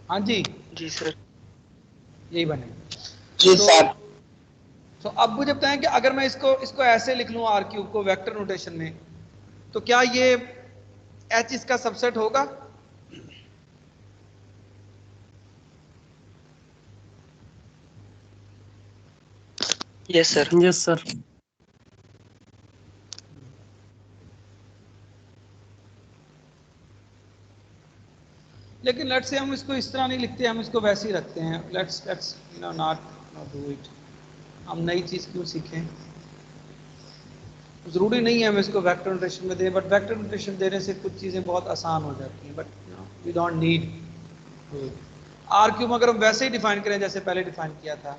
हाँ जी, जी सर। यही बनेगी। जी तो सर। तो अब मुझे बताएं कि अगर मैं इसको इसको ऐसे लिख लूं आर क्यूब को वेक्टर नोटेशन में, तो क्या ये एच इसका सबसेट होगा? Yes sir. Yes sir. लेकिन लेट्स से हम इसको इस तरह नहीं लिखते, हम इसको वैसे ही रखते हैं। Let's let's you know not do it. हम नई चीज क्यों सीखें? जरूरी नहीं है हम इसको वेक्टर नोटेशन में दें, बट वेक्टर नोटेशन देने से कुछ चीजें बहुत आसान हो जाती हैं, but we don't need R cube अगर हम वैसे ही डिफाइन करें जैसे पहले डिफाइन किया था।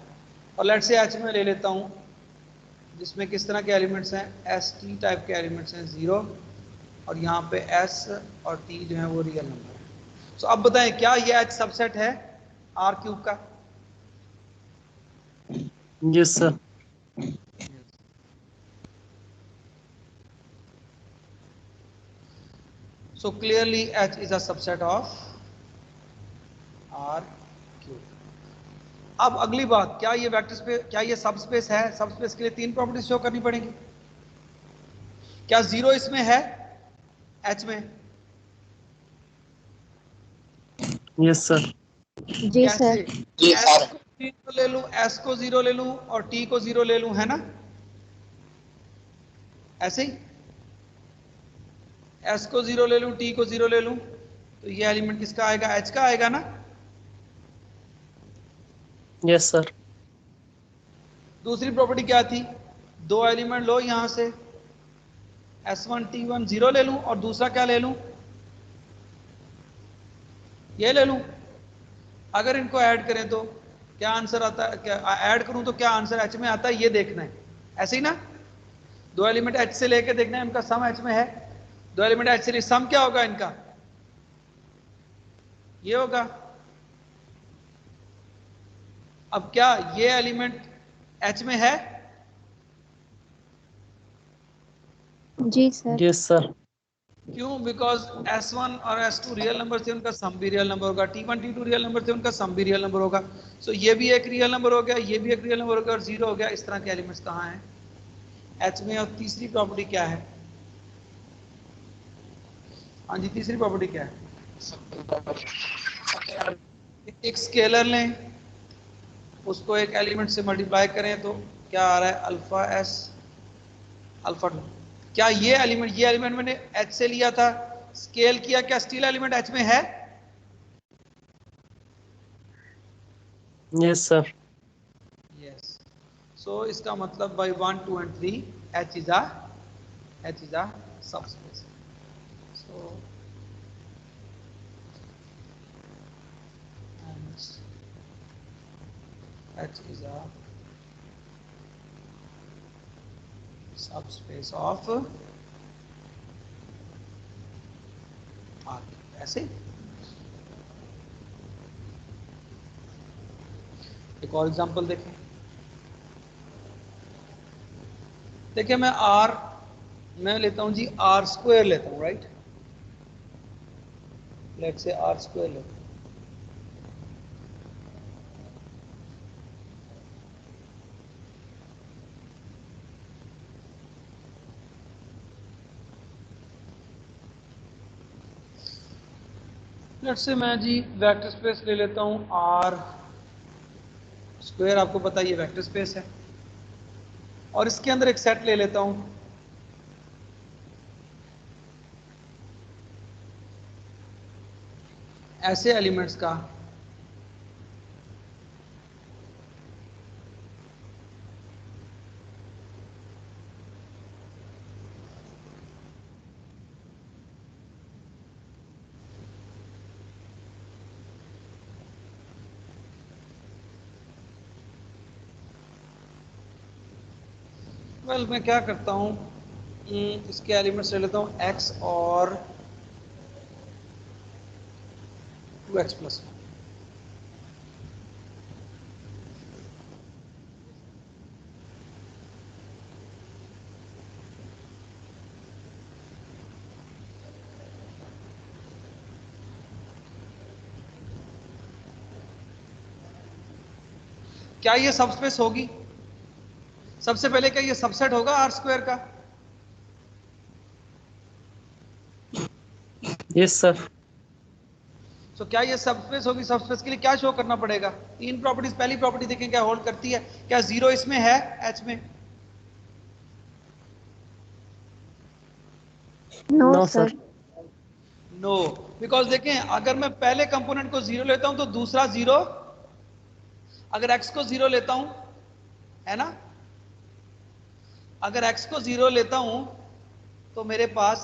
और लेट्स से एच में ले लेता हूं, जिसमें किस तरह के एलिमेंट्स हैं? एस टी टाइप के एलिमेंट्स हैं 0, और यहाँ पे एस और टी जो है वो रियल नंबर है। सो अब बताएं क्या ये एच सबसेट है आर क्यूब का? Yes sir. So clearly H is a subset of R cube. अब अगली बात, क्या ये वेक्टर स्पेस, क्या ये सब स्पेस है? सब स्पेस के लिए 3 प्रॉपर्टीज शो करनी पड़ेंगी। क्या 0 इसमें है H में? Yes sir. जी कैसे? सर। जी S सर। को 0 ले लूं, S को 0 ले लूं और T को 0 ले लूं, है ना? ऐसे ही S को 0 ले लूं, T को 0 ले लूं, तो ये एलिमेंट किसका आएगा? H का आएगा ना? Yes sir. दूसरी प्रॉपर्टी क्या थी? 2 एलिमेंट लो यहां से, S1 T1 0 ले लूं और दूसरा क्या ले लूं? ये ले लूं। अगर इनको ऐड करें तो क्या आंसर आता है? क्या ऐड करूं तो क्या आंसर एच में आता है, ये देखना है। ऐसे ही ना, 2 एलिमेंट एच से लेके देखना है उनका सम एच में है। 2 एलिमेंट एच से सम क्या होगा इनका? ये होगा। अब क्या ये एलिमेंट एच में है? जी सर। Yes sir. क्यों? बिकॉज S1 और S2 रियल नंबर थे, उनका सम भी रियल नंबर होगा। T1 T2 रियल नंबर थे, उनका सम भी रियल नंबर होगा। सो ये भी एक रियल नंबर हो गया, ये भी एक रियल नंबर हो गया और 0 हो गया। इस तरह के एलिमेंट्स कहाँ हैं? H में, और तीसरी प्रॉपर्टी क्या है? हाँ जी, तीसरी प्रॉपर्टी क्या है? एक स्केलर लें, उसको एक एलिमेंट से मल्टीप्लाई करें तो क्या आ रहा है? Alpha S alpha 2। क्या ये एलिमेंट मैंने H से लिया था, स्केल किया, क्या स्टिल एलिमेंट H में है? Yes sir. यस। सो इसका मतलब by 1 2 and 3 H is a subspace. So H is a subspace of R. ऐसे एक और एग्जांपल देखें। देखिए मैं लेता हूं जी R स्क्वायर लेता हूं, right? Let's say R square लेता हूं। लेट्स से मैं जी वेक्टर स्पेस ले लेता हूं R स्क्वायर, आपको पता है ये वेक्टर स्पेस है, और इसके अंदर एक सेट ले लेता हूं ऐसे एलिमेंट्स का मैं क्या करता हूं, इसके एलिमेंट्स ले लेता हूं x और 2x प्लस 1। क्या ये सबस्पेस होगी? सबसे पहले क्या ये सबसेट होगा R स्क्वायर का? Yes sir. तो क्या ये सबस्पेस होगी? सबस्पेस के लिए क्या शो करना पड़ेगा? तीन प्रॉपर्टीज। पहली प्रॉपर्टी देखें क्या होल्ड करती है, क्या जीरो इसमें है H में? No sir. नो, बिकॉज देखें अगर मैं पहले कंपोनेंट को जीरो लेता हूं तो दूसरा जीरो, अगर x को जीरो लेता हूं, है ना, अगर x को जीरो लेता हूं तो मेरे पास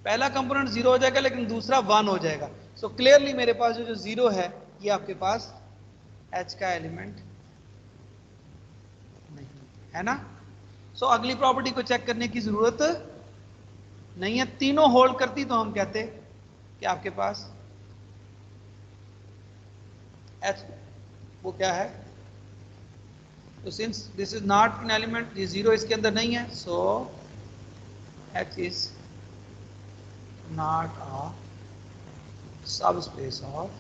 पहला कंपोनेंट जीरो हो जाएगा लेकिन दूसरा वन हो जाएगा। सो क्लियरली मेरे पास जो जीरो है ये आपके पास H का एलिमेंट नहीं है ना। सो अगली प्रॉपर्टी को चेक करने की जरूरत नहीं है, तीनों होल्ड करती तो हम कहते कि आपके पास H वो क्या है। तो since this is not an element, ये जीरो इसके अंदर नहीं है, सो H is not a subspace of,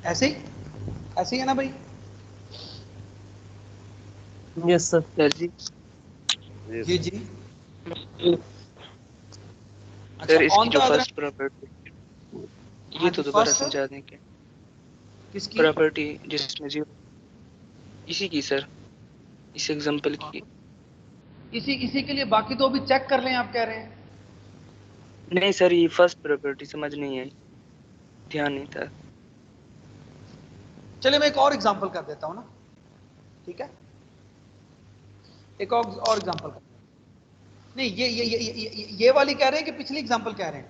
ऐसे ही है ना भाई? Yes sir. सर जी जी जी। सर इसकी on जो the other फर्स्ट प्रॉपर्टी ये हाँ तो जी, दोबारा first समझा दें क्या? किसकी? प्रॉपर्टी जिसमें जीरो, इसी की सर, इस एग्जांपल की। इसी के लिए बाकी तो अभी चेक कर लें, आप कह रहे हैं। नहीं सर, ये फर्स्ट प्रॉपर्टी समझ नहीं आई, ध्यान नहीं था। चलिए मैं एक और एग्जांपल कर देता हूं ना, ठीक है? एक और एग्जांपल कर, नहीं ये वाली कह रहे हैं कि पिछली एग्जांपल कह रहे हैं?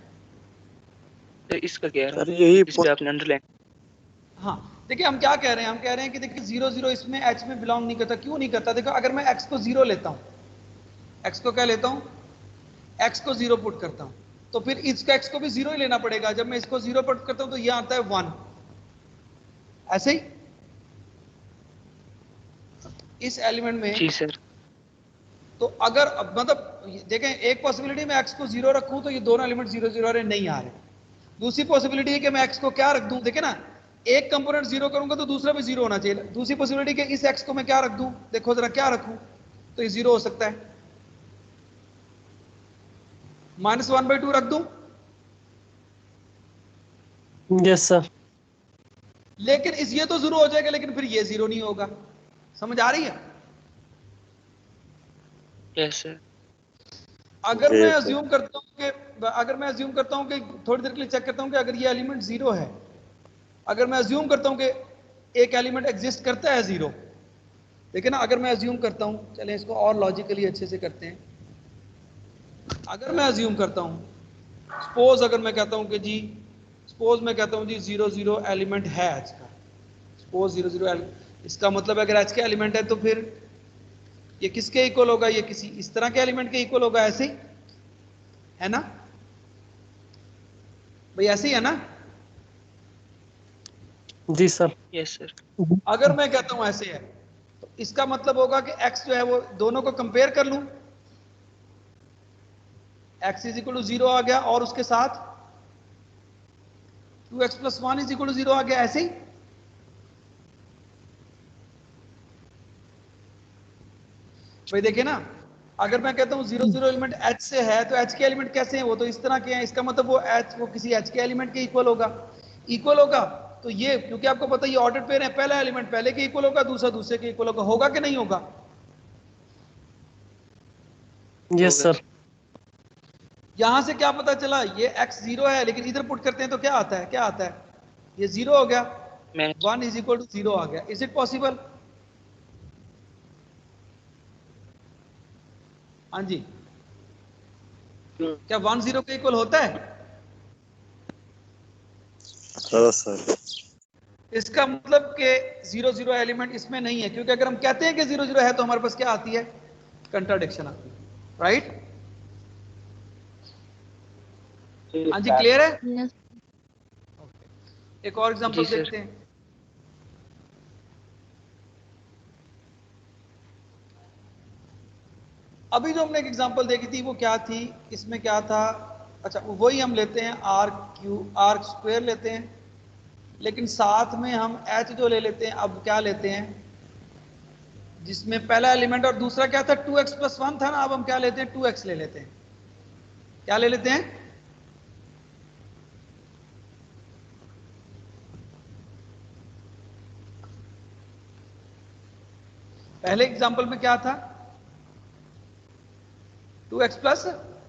तो इसका क्या सर है, यही इस पे आपने अंडरलाइन। हाँ देखिए हम क्या कह रहे हैं, हम कह रहे हैं कि देखिए जीरो जीरो इसमें H में बिलोंग नहीं करता। क्यों नहीं करता? देखो अगर मैं x को जीरो लेता हूं, x को क्या लेता हूं, x को जीरो पुट करता हूं, तो फिर इसका x को भी जीरो ही लेना पड़ेगा। जब मैं इसको जीरो पुट करता हूं तो ये आता है 1, ऐसे ही इस एलिमेंट में। जी सर। तो अगर मतलब देखें, एक पॉसिबिलिटी में x को जीरो रखूं तो ये दोनों एलिमेंट जीरो जीरो नहीं आ रहे। दूसरी पॉसिबिलिटी है कि मैं x को क्या रख दूं, देखें ना, एक कंपोनेंट जीरो करूंगा तो दूसरा भी जीरो होना चाहिए। दूसरी पॉसिबिलिटी के इस एक्स को मैं क्या रख दूं, देखो जरा क्या रखूं, तो ये जीरो हो सकता है। -1/2 रख दूं, यस सर। लेकिन इस ये तो जीरो हो जाएगा, लेकिन फिर ये जीरो नहीं होगा। समझ आ रही है? Yes sir. अगर मैं अज्यूम करता हूं कि थोड़ी देर के लिए चेक करता हूं कि अगर ये एलिमेंट जीरो है, अगर मैं अज्यूम करता हूं कि एक एलिमेंट एग्जिस्ट करता है जीरो, देखिए ना, अगर मैं अज्यूम करता हूं, चलें इसको और लॉजिकली अच्छे से करते हैं। अगर मैं अज्यूम करता हूं, सपोज अगर मैं कहता हूं कि जी, सपोज मैं कहता हूं जी 0 0 एलिमेंट है एच का, सपोज 0 0 इसका मतलब अगर एच के एलिमेंट है तो फिर ये किसके इक्वल होगा, ये किसी इस तरह के एलिमेंट के इक्वल होगा, ऐसे ही है ना भाई, ऐसे ही है ना? जी सर। Yes sir. अगर मैं कहता हूं ऐसे है तो इसका मतलब होगा कि x जो है वो दोनों को कंपेयर कर लूं, x इज इक्वल टू 0 आ गया और उसके साथ 2x + 1 इज इक्वल टू 0 आ गया, ऐसे ही। भाई देखिए ना, अगर मैं कहता हूं 0 0 एलिमेंट h से है तो h के एलिमेंट कैसे हैं, वो तो इस तरह के हैं, इसका मतलब वो किसी h के एलिमेंट के इक्वल होगा। इक्वल होगा तो ये, क्योंकि आपको पता है ये ऑर्डर पेयर है, पहला एलिमेंट पहले के इक्वल होगा, दूसरा दूसरे के इक्वल होगा कि नहीं होगा? Yes sir. यहां से क्या पता चला, ये x 0 है, लेकिन इधर पुट करते हैं तो क्या आता है, क्या आता है, ये 0 हो गया, 1 इज इक्वल टू 0 आ गया। Is it possible? हाँ जी, क्या 1 0 के इक्वल होता है? सर। इसका मतलब कि 0 0 एलिमेंट इसमें नहीं है, क्योंकि अगर हम कहते हैं कि 0 0 है तो हमारे पास क्या आती है, कंट्राडिक्शन आती है, राइट? हाँ जी, क्लियर है? Yes. एक और एग्जांपल जी सर। देखते हैं। अभी जो हमने एक एग्जांपल देखी थी वो क्या थी, इसमें क्या था, अच्छा वही हम लेते हैं आर्क स्क्वायर लेते हैं, लेकिन साथ में हम h जो ले लेते हैं, अब क्या लेते हैं, जिसमें पहला एलिमेंट और दूसरा क्या था, 2x + 1 था ना, अब हम क्या लेते हैं, 2x ले लेते हैं। क्या ले लेते हैं? पहले एग्जांपल में क्या था, 2x +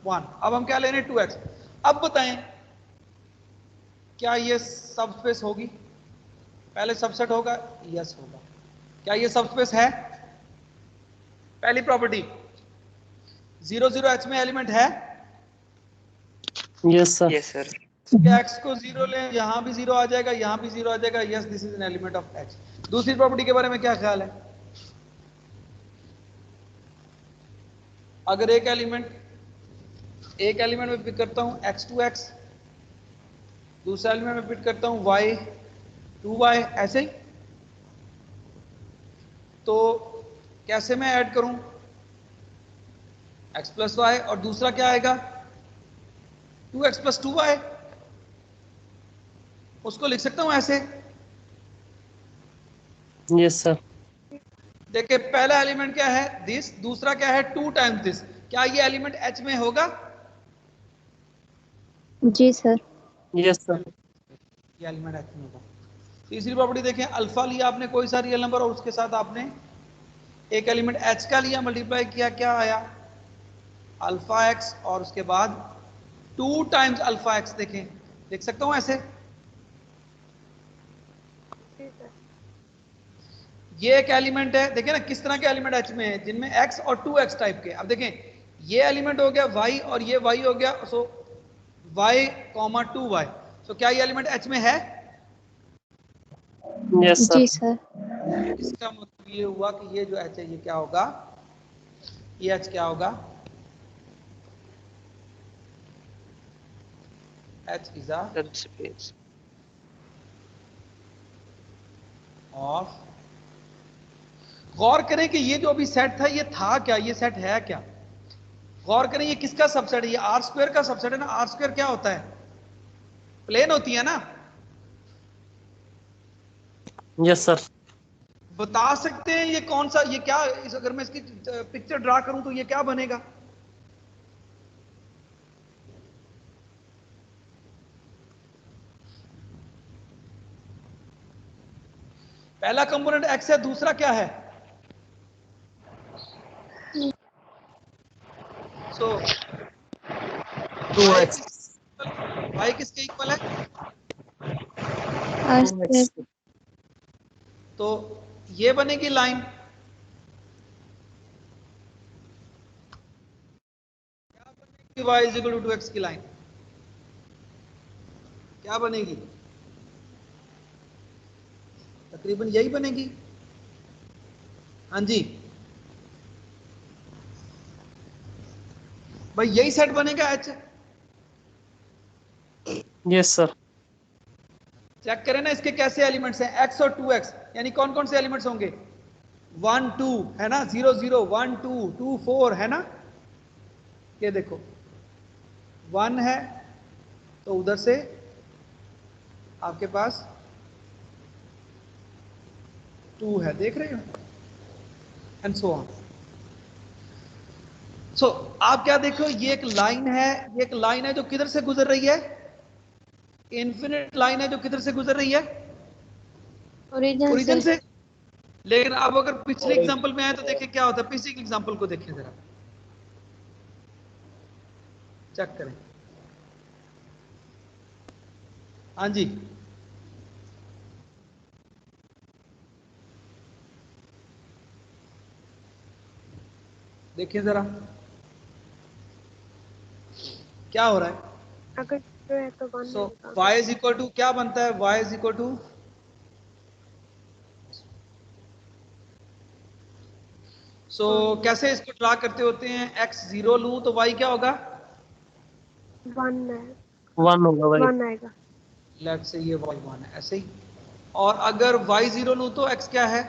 1, अब हम क्या ले रहे हैं, 2x। अब बताएं क्या ये सबस्पेस होगी, पहले सबसेट होगा, यस होगा। क्या ये सबस्पेस है? पहली प्रॉपर्टी, 0 0 h में एलिमेंट है, yes sir. Yes sir. x को 0 लें, यहां भी 0 आ जाएगा, यहां भी 0 आ जाएगा, yes this is an element of h। दूसरी प्रॉपर्टी के बारे में क्या ख्याल है? अगर एक एलिमेंट में पिक करता हूं x 2x, दूसरा एलिमेंट में पिक करता हूं y 2y, ऐसे ही, तो कैसे मैं ऐड करूं, x + y और दूसरा क्या आएगा, 2x + 2y, उसको लिख सकता हूं ऐसे। Yes sir. देखिए पहला एलिमेंट क्या है, दिस, दूसरा क्या है, 2 टाइम्स दिस। क्या ये एलिमेंट h में होगा? जी सर। Yes sir. ये एलिमेंट h में होगा। तीसरी प्रॉपर्टी देखें, अल्फा लिया आपने कोई सा रियल नंबर और उसके साथ आपने एक एलिमेंट h का लिया, मल्टीप्लाई किया, क्या आया, अल्फा x, और उसके बाद 2 टाइम्स अल्फा x। देखें, देख सकता हूं ऐसे, ये एक एलिमेंट है, देखिए ना किस तरह के एलिमेंट h में है, जिनमें x और 2x टाइप के। अब देखें ये एलिमेंट हो गया y और ये y हो गया, सो y, 2y, सो क्या ये एलिमेंट h में है? यस जी सर। सर। इसका मतलब ये हुआ कि ये जो h है ये क्या होगा, ये h क्या होगा, h is a subspace of. गौर करें कि ये जो अभी सेट था ये था क्या, ये सेट है क्या? गौर करें ये किसका सबसेट है, ये आर स्क्वायर का सबसेट है ना। आर स्क्वायर क्या होता है, प्लेन होती है ना, यस सर। बता सकते हैं ये कौन सा, ये क्या, अगर मैं इसकी पिक्चर ड्रा करूं तो ये क्या बनेगा? पहला कंपोनेंट x है, दूसरा क्या है? सो 2x। y किसके इक्वल है? R square। तो ये बनेगी लाइन, क्या बनेगी? y is equal to 2x की लाइन क्या बनेगी? तकरीबन यही बनेगी। हाँ जी भाई, यही सेट बनेगा h। Yes sir. चेक करें ना इसके कैसे एलिमेंट्स हैं, x और 2x, यानी कौन कौन से एलिमेंट्स होंगे? 1 2 है ना, 0 0 1 2 2 4 है ना। ये देखो 1 है तो उधर से आपके पास 2 है, देख रहे हो, एंड सो ऑन। सो आप क्या देखो, ये एक लाइन है, ये एक लाइन है जो किधर से गुजर रही है? इन्फिनिट लाइन है जो किधर से गुजर रही है? ओरिजिन से। लेकिन अब अगर पिछले एग्जांपल में आए तो देखिए क्या होता है, पिछले एग्जांपल को देखिए जरा, चेक करें। हाँ जी देखिए जरा क्या हो रहा है। अगर जो है तो 1 सो y इज इक्वल टू क्या बनता है? y इज इक्वल टू कैसे इसको ड्रा करते होते हैं? x 0 लूं तो y क्या होगा? 1 है, 1 होगा भाई। 1 आएगा। लेट्स से ये y 1 है, ऐसे ही। और अगर y 0 लूं तो x क्या है?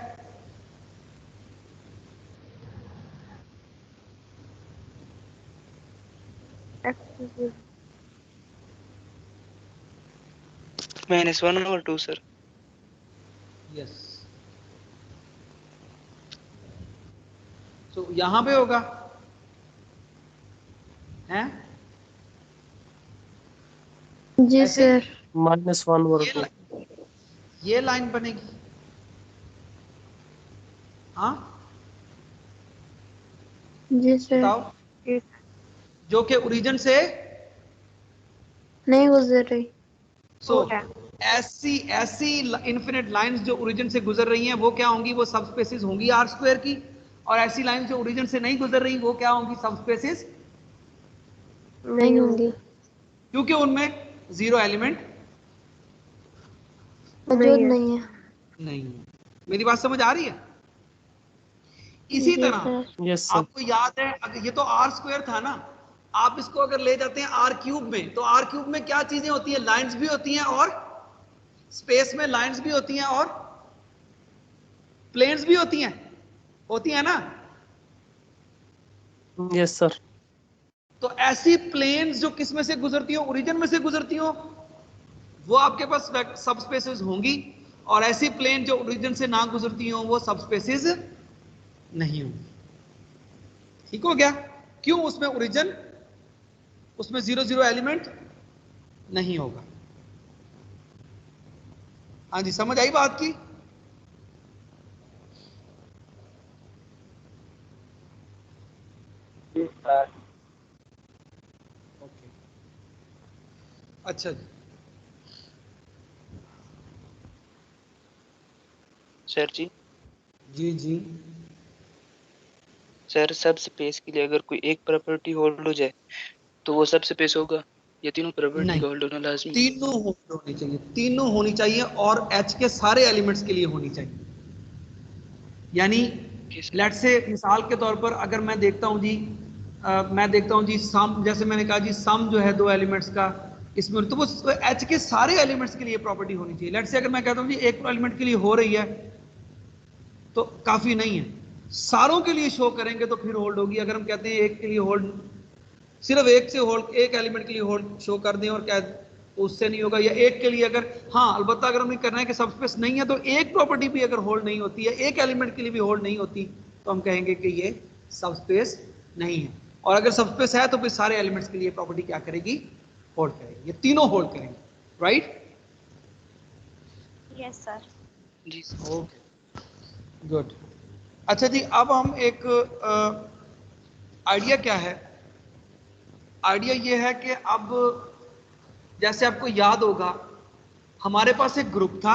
X 0। -1 और 2 सर। यस। सो यहां पे होगा हैं? जी ऐसे सर। -1 और 2। ये लाइन बनेगी। हाँ जी सर। बताओ, ठीक। जो कि ओरिजिन से नहीं गुजर रही। सो ऐसी ऐसी इनफिनिट लाइंस जो ओरिजिन से गुजर रही हैं वो क्या होंगी? वो सब स्पेसेस होंगी आर स्क्वायर की। और ऐसी लाइंस जो ओरिजिन से नहीं गुजर रही वो क्या होंगी? सब स्पेसेस नहीं होंगी। क्योंकि उनमें जीरो एलिमेंट मौजूद नहीं है। नहीं है। मेरी बात समझ आ रही है? इसी जी तरह सर। Yes sir. आपको याद है, अगर ये तो आर स्क्वायर था ना, आप इसको अगर ले जाते हैं आर क्यूब में, तो आर क्यूब में क्या चीजें होती है? लाइंस भी होती हैं और स्पेस में लाइंस भी होती हैं और प्लेन्स भी होती हैं ना। Yes sir. तो ऐसी प्लेन्स जो किस में से गुजरती हो? ओरिजिन में से गुजरती हो, वो आपके पास सब स्पेसेस होंगी। और ऐसी प्लेन जो ओरिजिन से ना गुजरती हो वो सब स्पेसेस नहीं होंगी। ठीक हो गया? क्यों? उसमें ओरिजिन, उसमें 0 0 एलिमेंट नहीं होगा। हाँ जी समझ आई बात की? ओके अच्छा जी। सर जी, जी जी सर सब स्पेस के लिए अगर कोई एक प्रॉपर्टी होल्ड हो जाए तो वो सब स्पेस होगा, या तीनों प्रॉपर्टी नहीं, का होल्ड होना लाजमी? तीनों होनी चाहिए, तीनों होनी चाहिए और एच के सारे एलिमेंट्स के लिए होनी चाहिए। यानी लेट्स से मिसाल के तौर पर अगर मैं देखता हूं जी, मैं देखता हूं जी सम, जैसे मैंने कहा जी सम जो है दो एलिमेंट्स का इसमें, तो वो एच के सारे एलिमेंट्स के लिए प्रॉपर्टी होनी चाहिए। लेट्स से अगर मैं कहता हूं जी एक एलिमेंट के लिए हो रही है तो काफी नहीं है, सारों के लिए शो करेंगे तो फिर होल्ड होगी। अगर हम कहते हैं एक के लिए होल्ड, सिर्फ एक से होल्ड, एक एलिमेंट के लिए होल्ड शो कर दें और क्या तो उससे नहीं होगा। या एक के लिए अगर, हाँ अलबत्ता अगर हमें करना है कि सबस्पेस नहीं है तो एक प्रॉपर्टी भी अगर होल्ड नहीं होती है, एक एलिमेंट के लिए भी होल्ड नहीं होती, तो हम कहेंगे कि ये सबस्पेस नहीं है। और अगर सबस्पेस है तो फिर सारे एलिमेंट्स के लिए प्रॉपर्टी क्या करेगी, होल्ड करेगी, ये तीनों होल्ड करेंगे, राइट? Yes sir. जी सर। Okay good. अच्छा जी, अब हम एक आइडिया क्या है, आइडिया ये है कि अब जैसे आपको याद होगा हमारे पास एक ग्रुप था,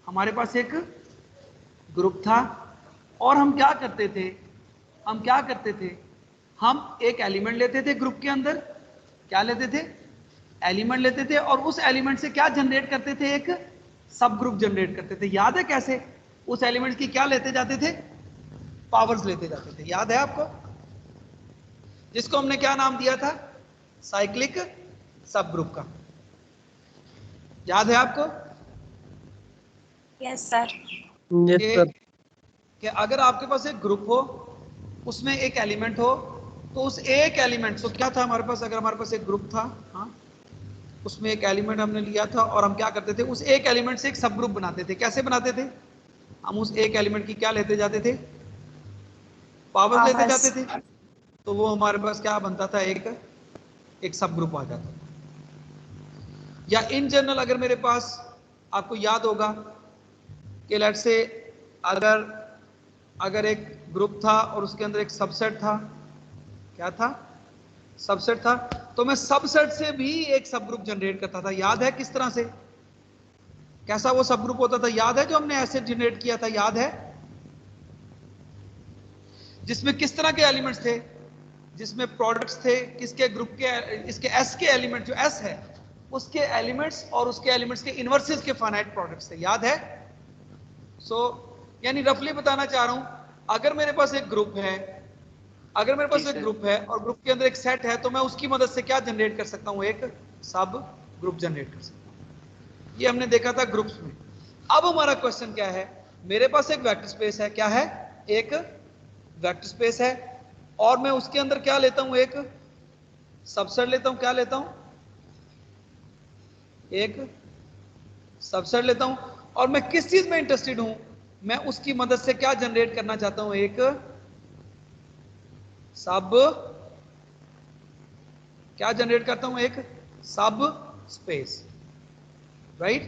हमारे पास एक ग्रुप था और हम क्या करते थे, हम एक एलिमेंट लेते थे ग्रुप के अंदर, क्या लेते थे, एलिमेंट लेते थे और उस एलिमेंट से क्या जनरेट करते थे, एक सब ग्रुप जनरेट करते थे। याद है कैसे? उस एलिमेंट की क्या लेते जाते थे, पावर्स लेते जाते थे, याद है आपको? जिसको हमने क्या नाम दिया था, साइक्लिक सब ग्रुप का, याद है आपको? Yes sir. Yes sir. कि अगर आपके पास एक ग्रुप हो, उसमें एक एलिमेंट हो, तो उस एक एलिमेंट को क्या था हमारे पास, अगर हमारे पास एक ग्रुप था, हाँ, उसमें एक एलिमेंट हमने लिया था और हम क्या करते थे, उस एक एलिमेंट से एक सब ग्रुप बनाते थे। कैसे बनाते थे? हम उस एक एलिमेंट की क्या लेते जाते थे, पावर्स लेते जाते थे, तो वो हमारे पास क्या बनता था, एक सब ग्रुप आ जाता था। या इन जनरल अगर मेरे पास, आपको याद होगा कि लेट्स से अगर एक ग्रुप था और उसके अंदर एक सबसेट था, क्या था, सबसेट था, तो मैं सबसेट से भी एक सब ग्रुप जनरेट करता था। याद है किस तरह से, कैसा वो सब ग्रुप होता था? याद है जो हमने ऐसे जनरेट किया था, याद है? जिसमें किस तरह के एलिमेंट्स थे, जिसमें प्रोडक्ट्स थे, किसके ग्रुप के, इसके एस के एलिमेंट, जो एस है उसके एलिमेंट्स और उसके एलिमेंट्स के इनवर्सेस के फाइनाइट प्रोडक्ट्स थे, याद है? यानी रफली बताना चाह रहा हूं, अगर मेरे पास एक ग्रुप है, अगर मेरे पास एक ग्रुप है और ग्रुप के अंदर एक सेट है, तो मैं उसकी मदद से क्या जनरेट कर सकता हूं, एक सब ग्रुप जनरेट कर सकता हूं। ये हमने देखा था ग्रुप्स में। अब हमारा क्वेश्चन क्या है, मेरे पास एक वेक्टर स्पेस है, क्या है, एक वेक्टर स्पेस है और मैं उसके अंदर क्या लेता हूं, एक सबसेट लेता हूं, क्या लेता हूं, एक सबसेट लेता हूं और मैं किस चीज में इंटरेस्टेड हूं, मैं उसकी मदद से क्या जनरेट करना चाहता हूं, एक सब, क्या जनरेट करता हूं, एक सब स्पेस, राइट?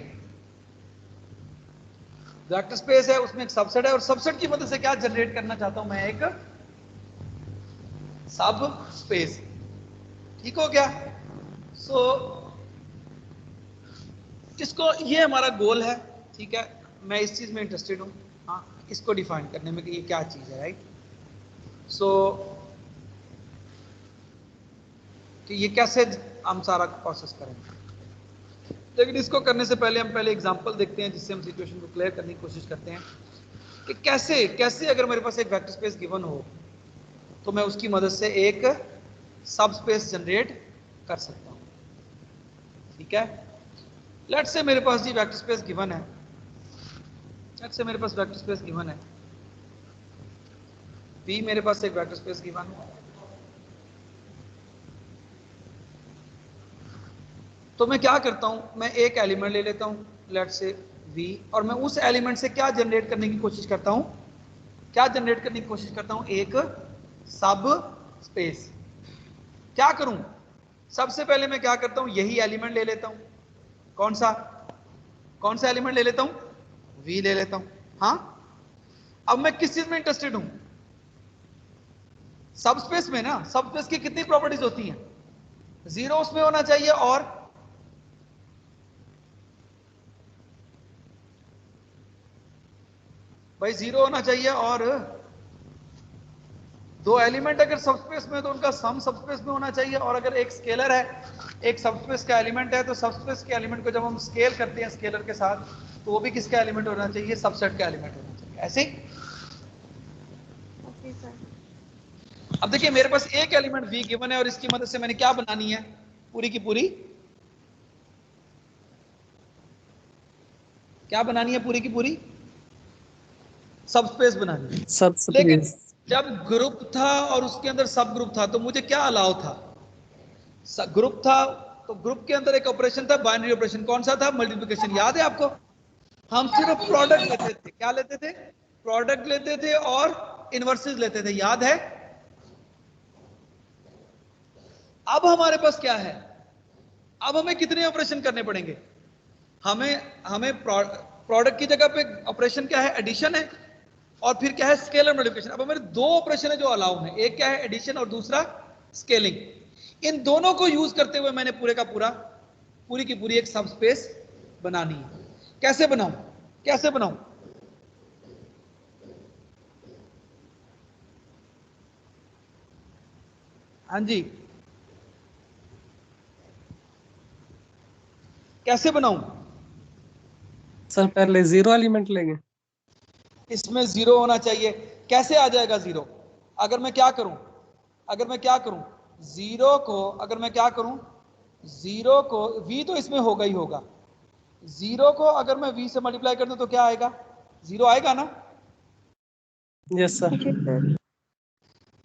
वेक्टर स्पेस है, उसमें एक सबसेट है और सबसेट की मदद से क्या जनरेट करना चाहता हूं, मैं एक सब स्पेस। ठीक हो गया? इसको, ये हमारा गोल है, ठीक है, मैं इस चीज में इंटरेस्टेड हूं, हाँ, इसको डिफाइन करने में कि ये क्या चीज है, राइट? कि ये कैसे हम सारा प्रोसेस करेंगे। लेकिन इसको करने से पहले हम पहले एग्जांपल देखते हैं जिससे हम सिचुएशन को क्लियर करने की कोशिश करते हैं कि कैसे अगर मेरे पास एक वेक्टर स्पेस गिवन हो तो मैं उसकी मदद से एक सब स्पेस जनरेट कर सकता हूं। ठीक है, लेट्स से मेरे पास जी वेक्टर स्पेस गिवन है, लेट्स से मेरे पास वेक्टर स्पेस गिवन है V, मेरे पास एक वेक्टर स्पेस गिवन है, तो मैं क्या करता हूं, मैं एक एलिमेंट ले लेता हूं, लेट्स से V, और मैं उस एलिमेंट से क्या जनरेट करने की कोशिश करता हूं, एक सब स्पेस। क्या करूं, सबसे पहले मैं क्या करता हूं, यही एलिमेंट ले लेता हूं, कौन सा एलिमेंट ले लेता हूं, V ले लेता हूं। हाँ, अब मैं किस चीज में इंटरेस्टेड हूं, सब स्पेस में ना। सब स्पेस की कितनी प्रॉपर्टीज होती हैं, 0 उसमें होना चाहिए और भाई 0 होना चाहिए और 2 एलिमेंट अगर सबस्पेस में तो उनका सम सबस्पेस में होना चाहिए, और अगर एक स्केलर है, एक सबस्पेस का एलिमेंट है, तो सबस्पेस के एलिमेंट को जब हम स्केल करते हैं स्केलर के साथ, तो वो भी किसका एलिमेंट होना चाहिए, सबसेट का एलिमेंट होना चाहिए। ऐसे ही ओके सर। अब देखिए मेरे पास एक एलिमेंट V गिवन है और इसकी मदद से मैंने क्या बनानी है, पूरी की पूरी क्या बनानी है, पूरी की पूरी सबस्पेस बनानी है। लेकिन जब ग्रुप था और उसके अंदर सब ग्रुप था, तो मुझे क्या अलाउ था, ग्रुप था तो ग्रुप के अंदर एक ऑपरेशन था, बाइनरी ऑपरेशन। कौन सा था? मल्टीप्लिकेशन। याद है आपको? हम सिर्फ प्रोडक्ट लेते थे। क्या लेते थे? प्रोडक्ट लेते थे और इनवर्सेस लेते थे। याद है? अब हमारे पास क्या है? अब हमें कितने ऑपरेशन करने पड़ेंगे? हमें प्रोडक्ट की जगह पे ऑपरेशन क्या है? एडिशन है, और फिर क्या है? Scalar multiplication. अब हमारे दो ऑपरेशन है जो अलाउ है, एक क्या है? एडिशन, और दूसरा स्केलिंग। इन दोनों को यूज करते हुए मैंने पूरी की पूरी एक सब स्पेस बनानी है। कैसे बनाऊं? कैसे बनाऊं? हाँ जी, कैसे बनाऊं? सर पहले 0 एलिमेंट लेंगे। इसमें 0 होना चाहिए। कैसे आ जाएगा 0? अगर मैं क्या करूं? अगर मैं क्या करूं? 0 को अगर मैं क्या करूं? 0 को v तो इसमें होगा ही होगा। 0 को अगर मैं v से मल्टीप्लाई कर दूं तो क्या आएगा? 0 आएगा ना? Yes sir. जी सर।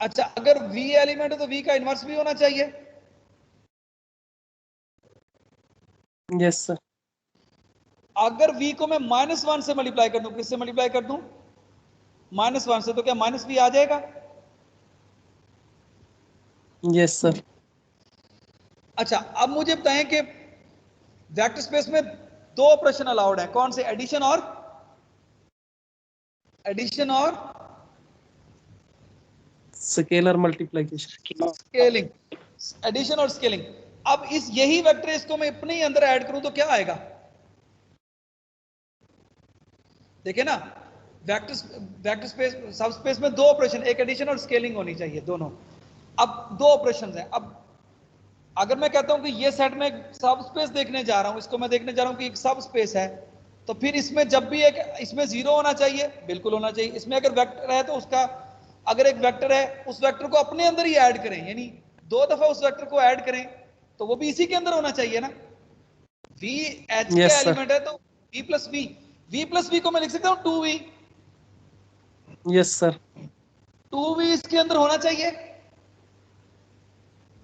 अच्छा, अगर v एलिमेंट है तो v का इनवर्स भी होना चाहिए। Yes sir. अगर v को मैं -1 से मल्टीप्लाई कर दूं, किससे मल्टीप्लाई कर दूं? -1 से, तो क्या -v आ जाएगा? Yes sir. अच्छा, अब मुझे बताएं कि वेक्टर स्पेस में दो ऑपरेशन अलाउड है। कौन से? एडिशन और स्केलर मल्टीप्लिकेशन। स्केलिंग। एडिशन और स्केलिंग। अब इस यही वेक्टर इसको मैं अपने ही अंदर ऐड करूं तो क्या आएगा? देखिए ना, वेक्टर स्पेस सब स्पेस में दो ऑपरेशन, एक एडिशन और स्केलिंग होनी चाहिए, दोनों। अब दो ऑपरेशंस हैं। अब अगर मैं कहता हूं कि ये सेट में सब स्पेस देखने जा रहा हूं, इसको मैं देखने जा रहा हूं कि एक सब स्पेस है, तो फिर इसमें जब भी एक इसमें 0 होना चाहिए, बिल्कुल होना चाहिए। इसमें अगर वेक्टर है तो उसका, अगर एक वेक्टर है उस वेक्टर को अपने अंदर ही ऐड करें, यानी 2 दफा उस वेक्टर को ऐड करें, तो वो भी इसी के अंदर होना चाहिए ना। v h के यस सर। एलिमेंट है तो v प्लस v को मैं लिख सकता हूं 2v। Yes sir. 2v इसके अंदर होना चाहिए।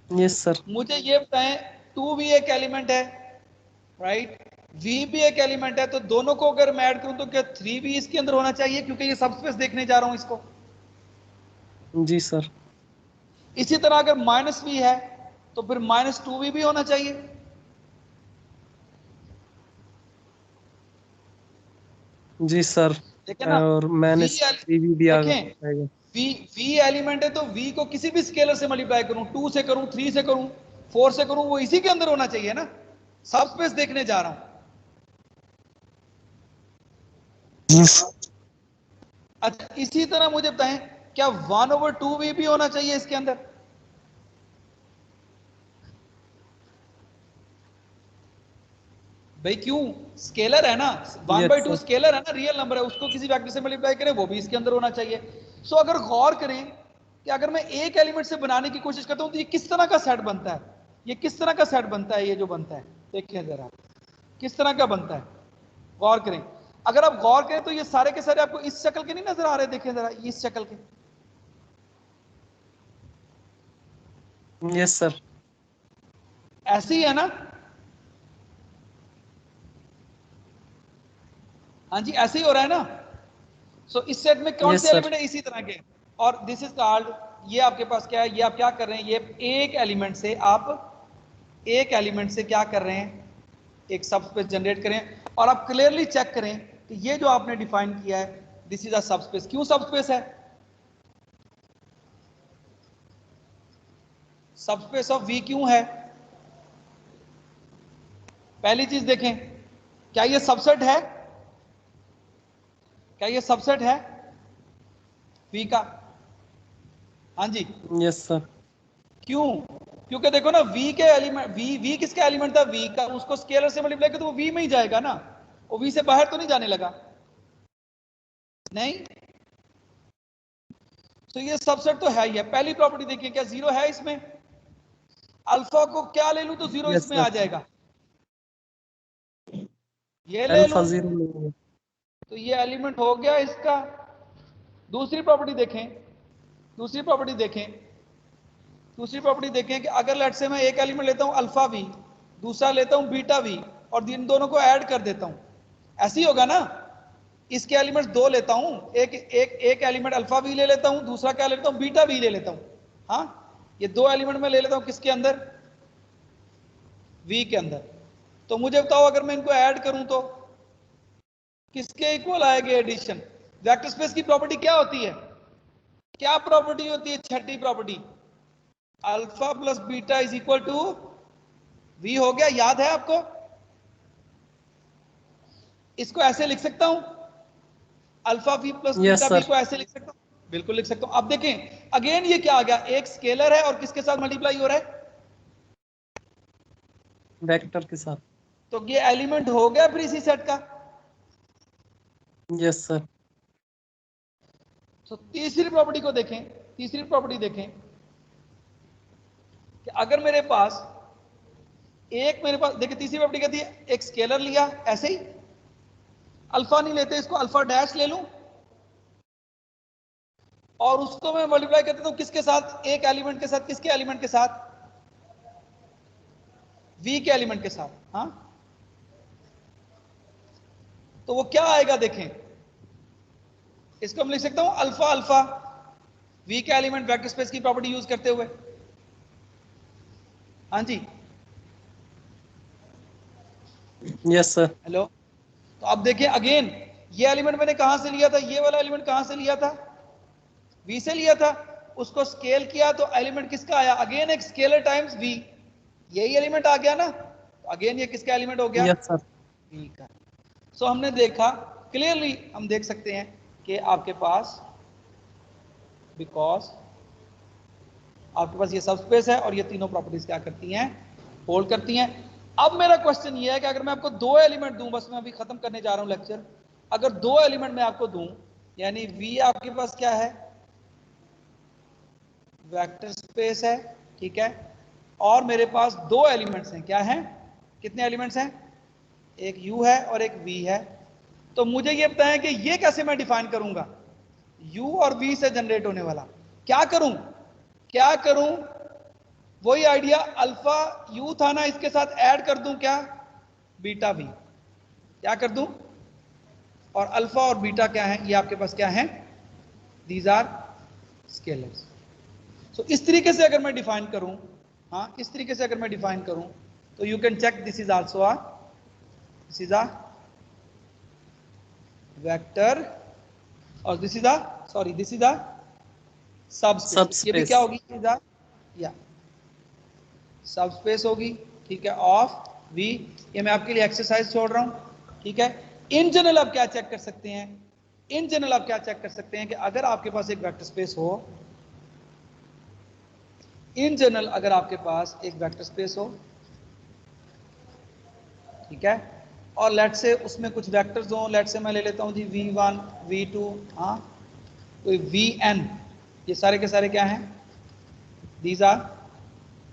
Yes sir. मुझे ये बताएं, 2v एक एलिमेंट है, राइट? v भी एक एलिमेंट है, तो दोनों को अगर मैं ऐड करूं तो क्या 3v इसके अंदर होना चाहिए? क्योंकि ये सबस्पेस देखने जा रहा हूं इसको। जी सर। इसी तरह अगर -v है तो फिर -2v भी होना चाहिए। जी सर। देखें ना, और मैंने v 3v भी आ देखें, जाएगा। v एलिमेंट है तो v को किसी भी स्केलर से मल्टीप्लाई करूं, 2 से करूं, 3 से करूं, 4 से करूं, वो इसी के अंदर होना चाहिए ना। सब स्पेस देखने जा रहा हूं। अच्छा, इसी तरह मुझे बताएं, क्या 1/2v भी होना चाहिए इसके अंदर? भाई क्यों? स्केलर है ना, यस 1/2 सर। स्केलर है ना, रियल नंबर है, उसको किसी वेक्टर से मल्टीप्लाई करें वो भी इसके अंदर होना चाहिए। सो अगर गौर करें कि अगर मैं एक एलिमेंट से बनाने की कोशिश करता हूं तो ये किस तरह का सेट बनता है? ये किस तरह का सेट बनता है? ये जो बनता है, देखिए जरा किस तरह का बनता है, गौर करें। अगर आप गौर करें तो ये सारे के सारे आपको इस शक्ल के नहीं नजर आ रहे? देखें जरा, इस शक्ल के। Yes sir. ऐसे ही है ना? हाँ जी, ऐसे ही हो रहा है ना। सो इस सेट में कौन यस से सर। एलिमेंट है? इसी तरह के। और दिस इज कॉल्ड, ये आपके पास क्या है? ये आप क्या कर रहे हैं? ये एक एलिमेंट से क्या कर रहे हैं? एक सबस्पेस जनरेट करें, और आप क्लियरली चेक करें कि ये जो आपने डिफाइन किया है, दिस इज अ सबस्पेस। क्यों सबस्पेस है? सबस्पेस ऑफ वी क्यों है? पहली चीज देखें, क्या ये सबसेट है? क्या ये सबसेट है वी का? हाँ जी। Yes sir. क्यों? क्योंकि देखो ना, v के एलिमेंट, v किसका एलिमेंट था? v का। उसको स्केलर से मल्टीप्लाई कर तो वो v में ही जाएगा ना, वो v से बाहर तो नहीं जाने लगा, नहीं। तो ये सबसेट तो है ही है। पहली प्रॉपर्टी देखिए, क्या 0 है इसमें? अल्फा को क्या ले लूं तो 0 यस इसमें सर। आ जाएगा? ये ले अल्फा लूं 0 नहीं है। तो ये एलिमेंट हो गया इसका। दूसरी प्रॉपर्टी देखें, दूसरी प्रॉपर्टी देखें, दूसरी प्रॉपर्टी देखें कि अगर लेट से मैं एक एलिमेंट लेता हूं अल्फा v, दूसरा लेता हूं बीटा वी और इन दोनों को ऐड कर देता हूं, ऐसे ही होगा ना। इसके एलिमेंट्स दो लेता हूं, एक एलिमेंट अल्फा वी ले लेता हूं, दूसरा क्या लेता हूं, बीटा वी ले लेता हूं। हाँ, ये दो एलिमेंट में ले लेता हूं, किसके अंदर, वी के अंदर। तो मुझे बताओ अगर मैं इनको ऐड करूं तो किसके इक्वल आएगी एडिशन। वेक्टर स्पेस की प्रॉपर्टी क्या होती है, क्या प्रॉपर्टी होती है, छठी property, alpha plus beta is equal to V हो गया, याद है आपको। इसको ऐसे लिख सकता हूं, alpha V plus yes beta V sir. को ऐसे लिख सकता हूं, बिल्कुल लिख सकता हूं। अब देखें अगेन ये क्या आ गया, एक स्केलर है और किसके साथ मल्टीप्लाई हो रहा है, वेक्टर के साथ। तो ये एलिमेंट हो गया फिर इसी सेट का। Yes sir. तो तीसरी प्रॉपर्टी को देखें, तीसरी प्रॉपर्टी देखें कि अगर मेरे पास देखिए तीसरी प्रॉपर्टी कहती है एक स्केलर लिया ऐसे ही, अल्फा नहीं लेते इसको, अल्फा डैश ले लूं और उसको मैं मल्टीप्लाई कर देता हूं किसके साथ, एक एलिमेंट के साथ, किसके एलिमेंट के साथ, वी के एलिमेंट के साथ। हाँ, तो वो क्या आएगा देखें, इसको हम लिख सकता हूं अल्फा अल्फा वी के एलिमेंट वेक्टर स्पेस की प्रॉपर्टी यूज करते हुए। हाँ जी, यस सर। हेलो। तो अब देखिए अगेन ये एलिमेंट मैंने कहां से लिया था, ये वाला एलिमेंट कहां से लिया था, वी से लिया था, उसको स्केल किया तो एलिमेंट किसका आया, अगेन एक स्केलर टाइम्स वी, यही एलिमेंट आ गया ना। तो अगेन ये किसका एलिमेंट हो गया, यस सर। वी का। सो हमने देखा क्लियरली, हम देख सकते हैं कि आपके पास बिकॉज आपके पास ये सब स्पेस है और ये तीनों प्रॉपर्टीज क्या करती हैं, होल्ड करती हैं। अब मेरा क्वेश्चन ये है कि अगर मैं आपको दो एलिमेंट दूं, बस मैं अभी खत्म करने जा रहा हूं लेक्चर, अगर दो एलिमेंट मैं आपको दूं, यानी वी आपके पास क्या है, वेक्टर स्पेस है, ठीक है, और मेरे पास दो एलिमेंट्स हैं, क्या हैं, कितने एलिमेंट्स हैं, एक u है और एक v है। तो मुझे ये बताएं कि ये कैसे मैं डिफाइन करूंगा, u और v से जनरेट होने वाला, क्या करूं, वही आइडिया, अल्फा u था ना, इसके साथ ऐड कर दूं क्या, बीटा v, क्या कर दूं, और अल्फा और बीटा क्या है, ये आपके पास क्या है, दीज आर स्केलर्स। सो इस तरीके से अगर मैं डिफाइन करूं, हाँ इस तरीके से अगर मैं डिफाइन करूं तो you can check this is also a vector और दिस इज अ सबस्पेस। ये भी क्या होगी, या सबस्पेस होगी, ठीक है, ऑफ वी। ये मैं आपके लिए एक्सरसाइज छोड़ रहा हूं, ठीक है। इन जनरल आप क्या चेक कर सकते हैं, इन जनरल आप क्या चेक कर सकते हैं कि अगर आपके पास एक वेक्टर स्पेस हो, इन जनरल अगर आपके पास एक वेक्टर स्पेस हो, ठीक है, और लेट से उसमें कुछ वेक्टर्स हो, लेट से मैं ले लेता हूं जी v1 v2, हाँ कोई vn, ये सारे के सारे क्या हैं, दीज आर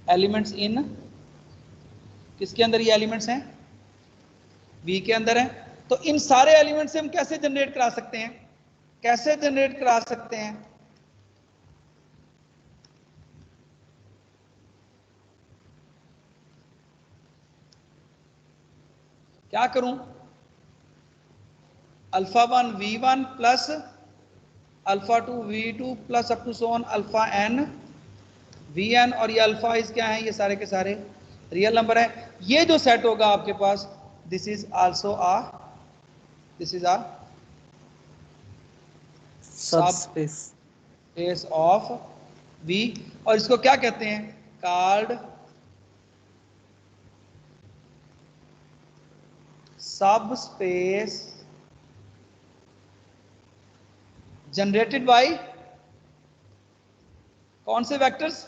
एलिमेंट्स इन, किसके अंदर ये एलिमेंट्स हैं, v के अंदर हैं। तो इन सारे एलिमेंट से हम कैसे जनरेट करा सकते हैं, कैसे जनरेट करा सकते हैं, क्या करूं, alpha 1 v1 plus alpha 2 v2 plus up to so on alpha n vn, और ये अल्फा इज क्या है, ये सारे के सारे रियल नंबर है। ये जो सेट होगा आपके पास, this is also a subspace of v, और इसको क्या कहते हैं, कॉल्ड सबस्पेस जनरेटेड बाय कौन से vectors,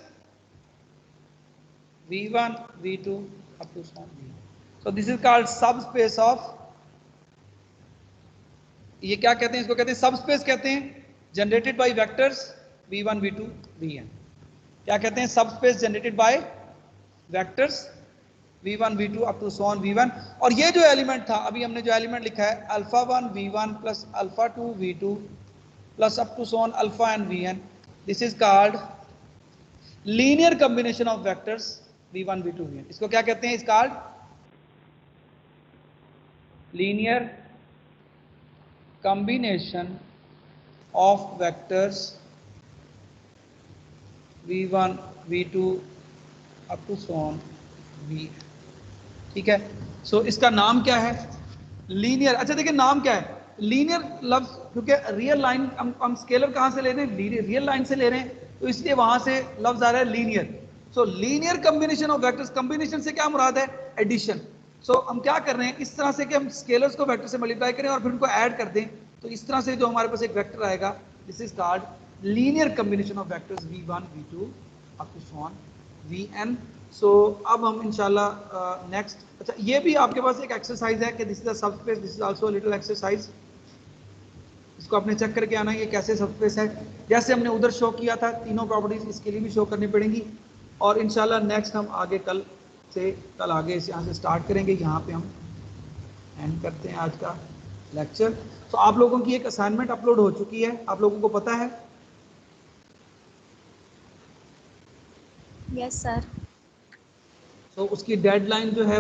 v1 v2 up to so on v. So this is called subspace of, ये क्या कहते हैं, इसको कहते हैं सबस्पेस कहते हैं, generated by vectors v1 v2 vn। क्या कहते हैं, subspace generated by vectors v1 v2 up to so on v1। और ये जो एलिमेंट था, अभी हमने जो एलिमेंट लिखा है alpha 1 v1 plus alpha 2 v2 plus up to so on alpha and vn, this is called linear combination of vectors v1 v2 vn, इसको क्या कहते हैं? Is called linear combination of vectors v1 v2 up to so on v। ठीक है, सो इसका नाम क्या है? लीनियर। अच्छा देखिए नाम क्या है? लीनियर लफ्ज, क्योंकि रियल लाइन हम स्केलर कहाँ से ले रहे हैं? रियल लाइन से ले रहे हैं, तो इसलिए वहां से लफ्ज आ रहा है linear. So linear combination of vectors, combination से क्या मुराद है? एडिशन। सो हम क्या कर रहे हैं, इस तरह से कि हम स्केलर्स को वेक्टर से मल्टीप्लाई करें और फिर उनको ऐड कर दें, तो इस तरह से जो हमारे पास एक वेक्टर आएगा, this is called linear combination of vectors v1 v2 up to so on vn। So अब हम इंशाल्लाह नेक्स्ट, अच्छा ये भी आपके पास एक एक्सरसाइज है कि this is a subspace, this is also little exercise, इसको आपने चेक करके आना है ये कैसे सबस्पेस है। जैसे हमने उधर शो किया था तीनों प्रॉपर्टीज, इसके लिए भी शो करनी पड़ेंगी। और इंशाल्लाह नेक्स्ट हम आगे कल आगे यहाँ से स्टार्ट करेंगे। यहाँ पे हम एंड करते हैं आज का लेक्चर। तो आप लोगों की एक असाइनमेंट अपलोड हो चुकी है, आप लोगों को पता है? Yes sir. तो उसकी डेडलाइन जो है